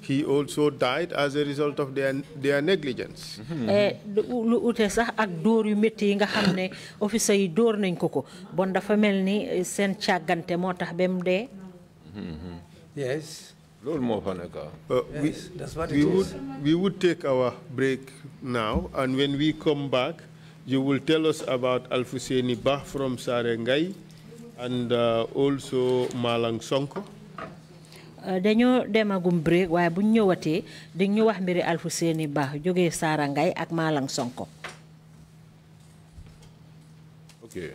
he also died as a result of their negligence. lu ute sax ak dóor yu métti yi nga xam ne officer yi dóor nañ ko bon dafa mel ni seen càggante moo tax ba mu dee. Yes. Loolu moo fa nekk. Yes, that's what it is. We would take our break now, and when we come back, you will tell us about Alfuseni Bah from Sarengai and also Malang Sonko. Dañoo demagum break waaye bu ñu ñëwatee dañ ñu wax mbiri Alfuseni Bah jógee Sarangay ak Malang Sonko. Okay.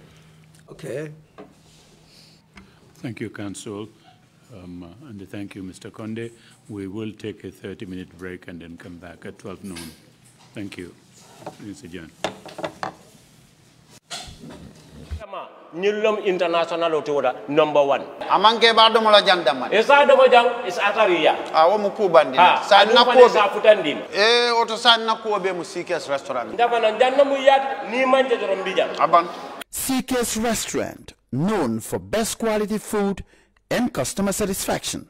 Okay. Thank you, Council, and thank you, Mr. Conde. We will take a 30-minute break and then come back at 12 noon. Thank you. Mr. John. Nilom international otoda #1. Amanke ba domo la jang damman. Esa domo jang is atariya. Wo mu kubandi. Sa na ko sa futandin. Oto sa na ko be mu CK's restaurant. Ndaba na janna mu yat ni manje dorom bijam. Aban. CK's restaurant, known for best quality food and customer satisfaction.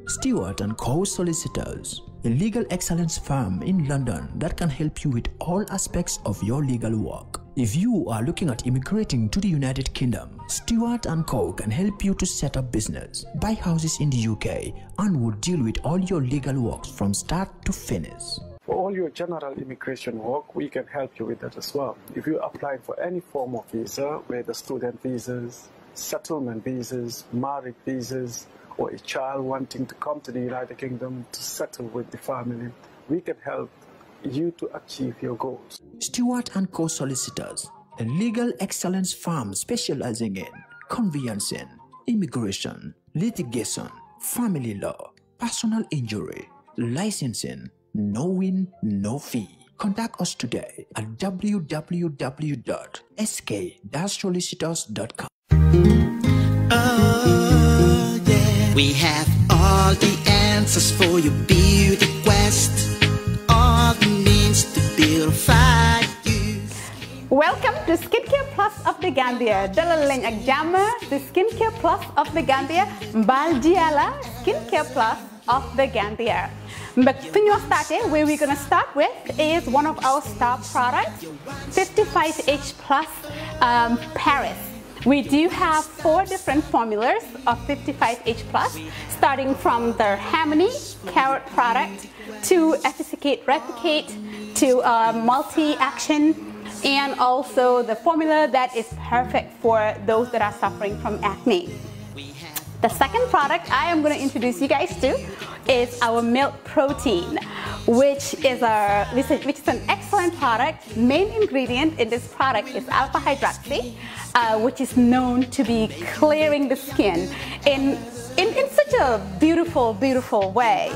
Stewart & Co. Solicitors, a legal excellence firm in London that can help you with all aspects of your legal work. If you are looking at immigrating to the United Kingdom, Stewart & Co. can help you to set up business, buy houses in the UK, and will deal with all your legal works from start to finish. For all your general immigration work, we can help you with that as well. If you're applying for any form of visa, whether student visas, settlement visas, marriage visas, or a child wanting to come to the United Kingdom to settle with the family, we can help you to achieve your goals. Stewart & Co. Solicitors, a legal excellence firm specializing in conveyancing, immigration, litigation, family law, personal injury, licensing, no win, no fee. Contact us today at www.sk-solicitors.com. Oh, yeah. We have all the answers for your beauty quest, all the means to beautify you. Welcome to Skincare Plus of the Gambia. Dalal lañ ak jàmm the Skincare Plus of the Gambia. Mbal Diala Skincare Plus of the Gambia. But where we're going to start with is one of our star products, 55H Plus Paris. We do have 4 different formulas of 55H Plus, starting from the Harmony Carrot product to Efficacate Replicate to Multi-Action, and also the formula that is perfect for those that are suffering from acne. The second product I am going to introduce you guys to is our milk protein, which is an excellent product. Main ingredient in this product is alpha hydroxy, which is known to be clearing the skin in such a beautiful, beautiful way.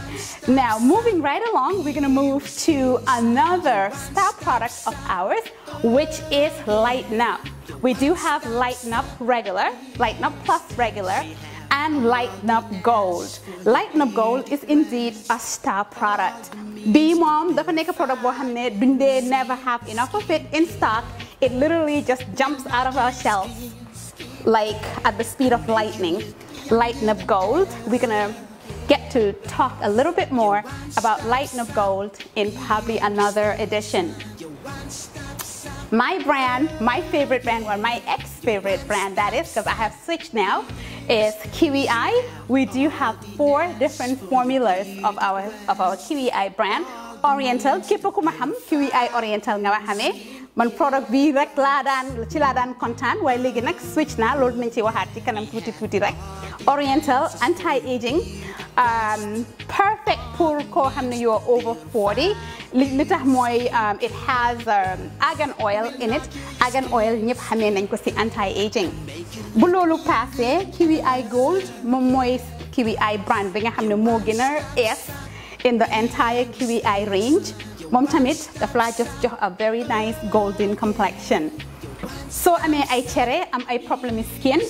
Now, moving right along, we're going to move to another star product of ours, which is Lighten Up. We do have Lighten Up Regular, Lighten Up Plus Regular, and Lighten Up Gold. Lighten Up Gold is indeed a star product. Bii moom dafa nekk product boo xam ne duñ dee never have enough of it in stock. It literally just jumps out of our shelves like at the speed of lightning. Lighten Up Gold. We're gonna get to talk a little bit more about Lighten Up Gold in probably another edition. My brand, my favorite brand, or my ex-favorite brand that is, because I have switched now, is Kiwi Eye. We do have 4 different formulas of our Kiwi Eye brand. Oriental, képp ku ma xam Kiwi Eye Oriental nga ma xamee. Man product bi rek ci laa daan kontaan, waaye léegi nag switch na, loolu nañ ci waxaat ci kanam tuuti rek. Oriental anti-aging, perfect pour koo xam ne you're over 40. Li tax mooy it has argan oil in it. Argan oil ñëpp xamee nañ ko ci anti-aging. Bu loolu passé Kiwi Eye Gold moom mooy Kiwi Eye brand bi nga xam ne moo gën a ees in the entire Kiwi Eye range. Moom tamit daf laa jox a very nice golden complexion. So amee ay cere am ay problème skin,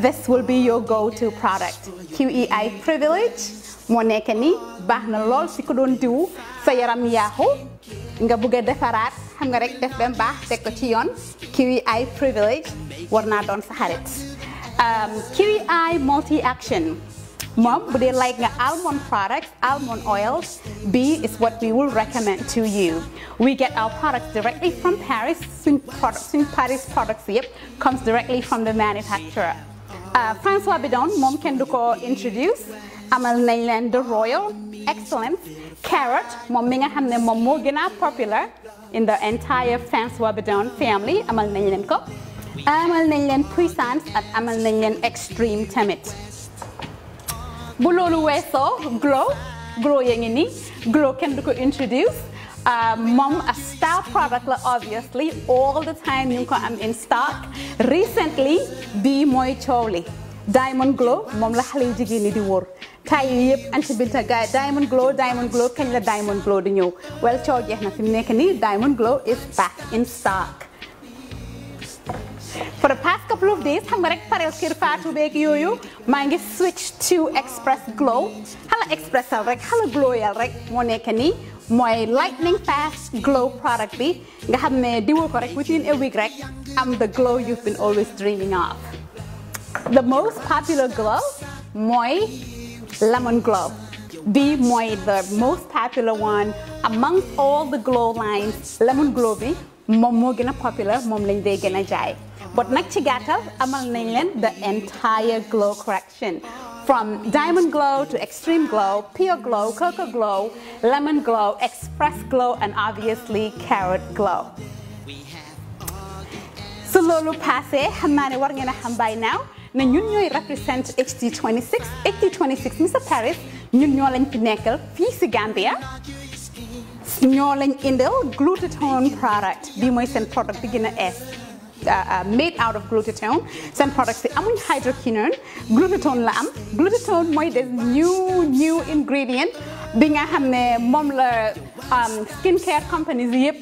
this will be your go-to product. Kiwi Eye Privilege moo nekk ni baax na lool si ko doon diw sa yaram yaaxu nga bëgg a defaraat xam nga rek def bem baax teg ko ci yoon. Kiwi Eye Privilege war naa doon sa xarit. Kiwi Eye Multi-Action moom bu dee like nga almond products, almond oils, B is what we will recommend to you. We get our products directly from Paris. Suñ Paris products yep comes directly from the manufacturer. François Bidon moom kenn du ko introduce. Amal nañ leen the Royal Excellence Carrot moom mi nga xam ne moom moo gën a popular in the entire François Bidon family. Amal nañ leen ko. Amal nañ leen Puissance ak amal nañ leen Extreme tamit. Bu loolu weesoo Glow yaa ngi nii. Glow kenn du ko introduce. Moom a star product la obviously all the time ñu ngi ko am in stock. Recently bii mooy coow li. Diamond Glow moom la xale yu jigéen ñi di wóor. Tay yi yëpp anti binta gaay Diamond Glow kañ la Diamond Glow di ñëw. Well coow jeex na fi mu nekk nii Diamond Glow is back in stock. For the past couple of days xam nga rek parel kër Fatou beeg yooyu maa ngi switch to Express Glow. Xala expressal rek xala glowyal rek moo nekk nii mooy lightning fast glow product bi nga xam ne diwoo ko rek within a week rek am the glow you've been always dreaming of. The most popular glow mooy lemon glow. Bi mooy the most popular one amongst all the glow lines. Lemon glow bi moom moo gën a popular moom lañ dee gën a jaay. But nag ci gàttal amal nañ leen the entire glow correction. From Diamond Glow to Extreme Glow, Pure Glow, Cocoa Glow, Lemon Glow, Express Glow, and obviously Carrot Glow. So loolu passé xam naa ne war ngeen a xam by now ne ñun ñooy represent HD26. HD26 Mr Paris ñun ñoo lañ fi nekkal fii si Gambia. Ñoo lañ indil glutathione product bi mooy seen product bi gën a ees. Made out of glutathione. Some products say amuñ hydroquinone, glutathione la am. Glutathione mooy the new ingredient bi nga xam ne moom la skincare companies yëpp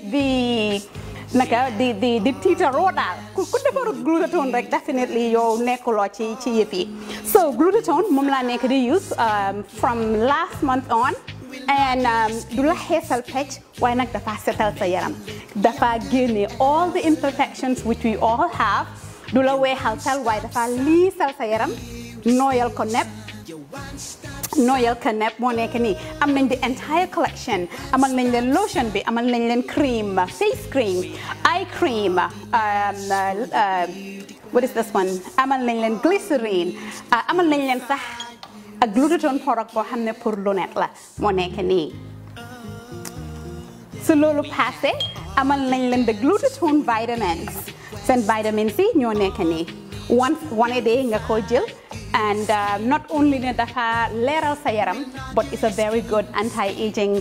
di tiitaroo daal ku defarut glutathione rek definitely yow nekkuloo ci yëf yi so glutathione moom laa nekk di use from last month on and du la xeesal pecc waaye nag dafa setal sa yaram dafa génne all the imperfections which we all have du la weexal tal waaye dafa liisal sa yaram nooyal ko nepp moo nekk nii am nañ the entire collection amal nañ leen lotion bi amal nañ leen cream face cream eye cream what is this one amal nañ leen glycerine amal nañ leen sax ak glutathione product boo xam ne pour lunette la moo nekk nii su loolu passé amal nañ leen the glutathione vitamins seen vitamins yi ñoo nekk nii one a day nga ko jël and not only ne dafa leeral sa yaram but it's a very good anti-aging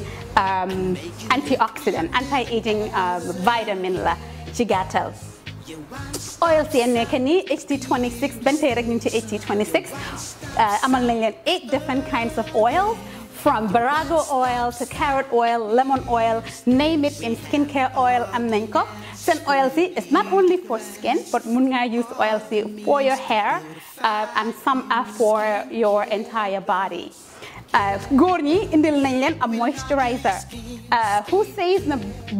antioxidant anti-aging vitamin la ci gàttal oil si nekk nii HT26 ben tey rek ñu ci HT26 amal nañ leen 8 different kinds of oil from barago oil to carrot oil lemon oil name it in skincare oil am nañ ko seen oil si is not only for skin but mun nga use oil si for your hair and some are for your entire body góor ñi indil nañ leen a moisturizer who says na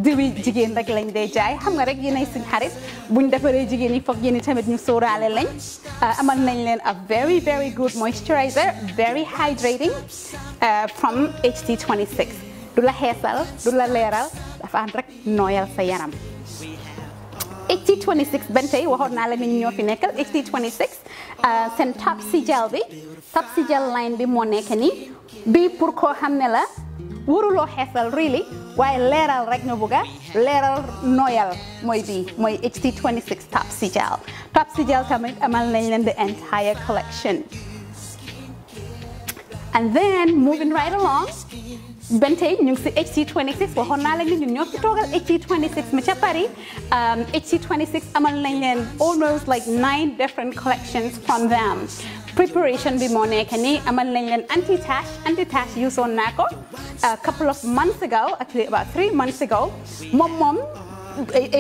diwi jigéen rek lañ dee jaay xam nga rek yéenay suñ xarit buñ defaree jigéen yi foog yéen tamit ñu sóoraale lañ amal nañ leen a very very good moisturizer very hydrating from HT26 du la xeesal du la leeral dafa ànd rek nooyal sa yaram HT26 ben tey waxoon naa la ni ñoo fi nekkal HT26 seen Topsy gel bi Topsy gel line bi moo nekk nii bii pour koo xam ne la waruloo xeesal really waaye leeral rek nga bëgga leeral nooyal mooy bii mooy HT26 Topsy gel tamit amal nañ leen the entire collection and then moving right along ben tey ñu ngi si HT26 waxoon naa la ni ñun ñoo fi toogal HT26 ma ca Paris HT26 amal nañ leen almost like 9 different collections from them preparation bi moo nekk nii amal nañ leen anti-tache usoon naa ko a couple of months ago actually about 3 months ago moom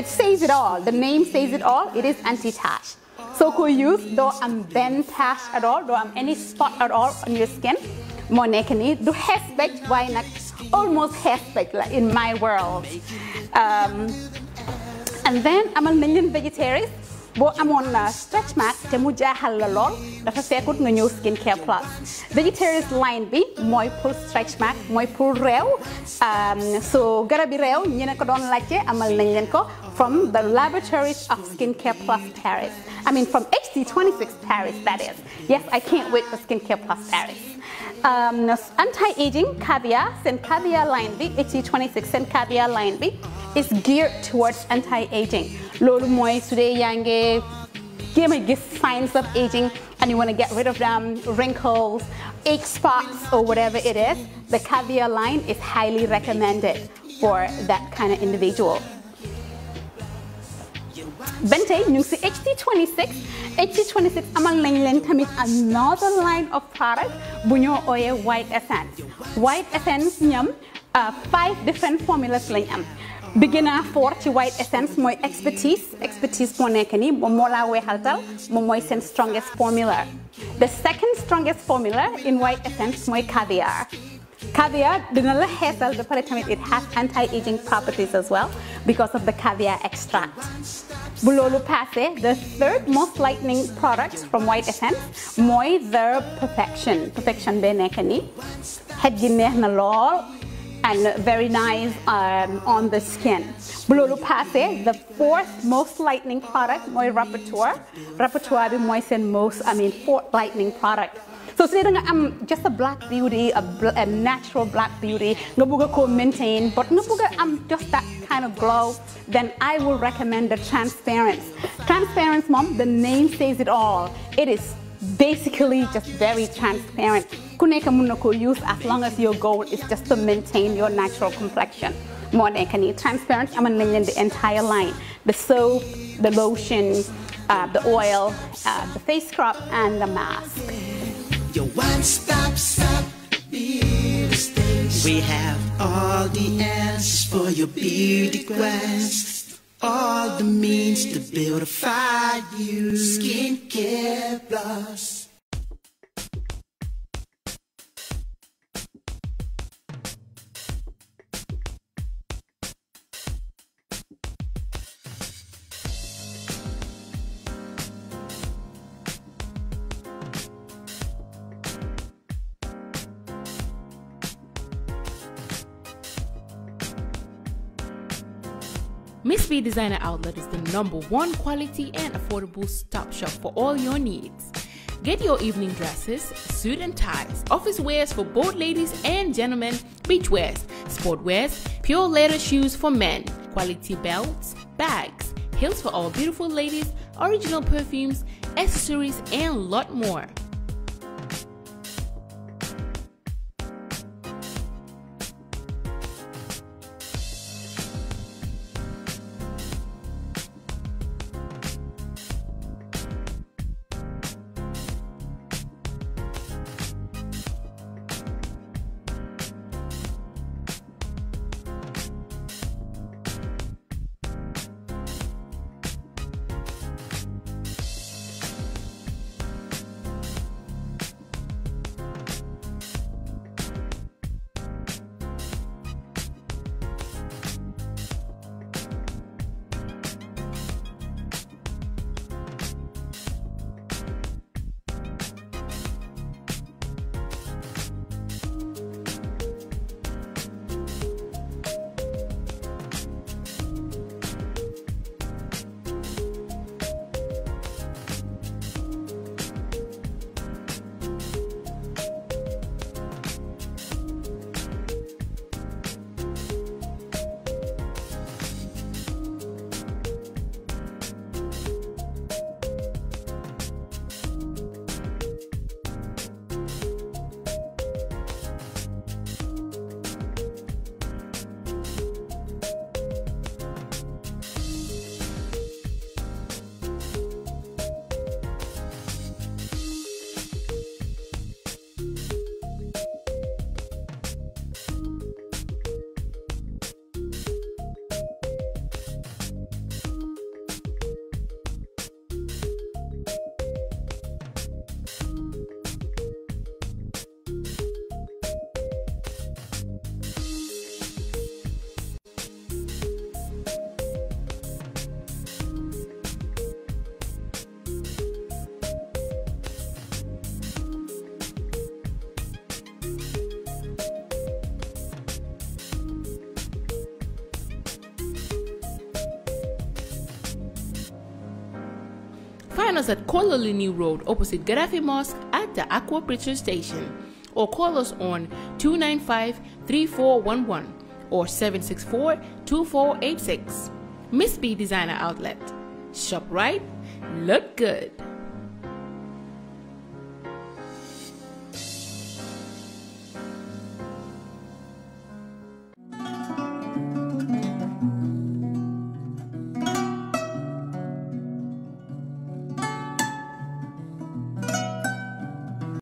it says it all the name says it all it is anti-tache so ko use doo am benn tache at all doo am any spot at all on your skin moo nekk nii du xeespecc waaye nag almost xeespecc la in my world and then amal nañ leen vegetarian boo amoon stretch mark te mu jaaxal la lool dafa fekkut nga ñëw skincare plus vegetarian line bi mooy pour stretch mark mooy pour réew so garabi réew ñi ne ko doon laajte amal nañ leen ko from the laboratories of skincare plus Paris from HT26 Paris that is yes I can't wait for skincare plus Paris anti-aging caviar seen caviar line bi HT26 seen caviar line bi is geared towards anti-aging loolu mooy su dee yaa ngi jéem a gis signs of aging and you want to get rid of them wrinkles age spots or whatever it is the caviar line is highly recommended for that kind of individual ben tey ñu ngi si HT26 amal nañ leen tamit another line of product bu ñoo ooyee white essence ñam 5 different formulas lañ am bi gën a fort ci white essence mooy expertise moo nekk nii moom moo laa weexaltal moom mooy seen strongest formula the second strongest formula in white essence mooy caviar dina la xeesal ba pare tamit it has anti-aging properties as well because of the caviar extract bu loolu passé the third most lightening product from white essence mooy the perfection bee nekk nii xet gi neex na lool and very nice on the skin bu loolu passé the fourth most lightening product mooy Rapporteur bi mooy seen fourth lightening product so su dee da nga am just a black beauty a natural black beauty nga bëgg ko maintain but nga bëgg am just that kind of glow then I will recommend the transparent mom the name says it all it is basically just very transparent ku nekk mën na ko use as long as your goal is just to maintain your natural complexion moo nekk nii transparent amal nañ leen the entire line the soap the lotion the oil the face scrub and the mask Your one-stop shop, We have all the answers for your beauty quest. All the means to beautify you. Skincare Plus. Miss B Designer Outlet is the #1 quality and affordable stop shop for all your needs. Get your evening dresses, suit and ties, office wears for both ladies and gentlemen, beach wears, sport wears, pure leather shoes for men, quality belts, bags, heels for all beautiful ladies, original perfumes, accessories, and a lot more. Find us at Kololini Road opposite Gaddafi Mosque at the Aqua Bridge Station, or call us on 295-3411 or 764-2486. Miss B Designer Outlet. Shop right, look good.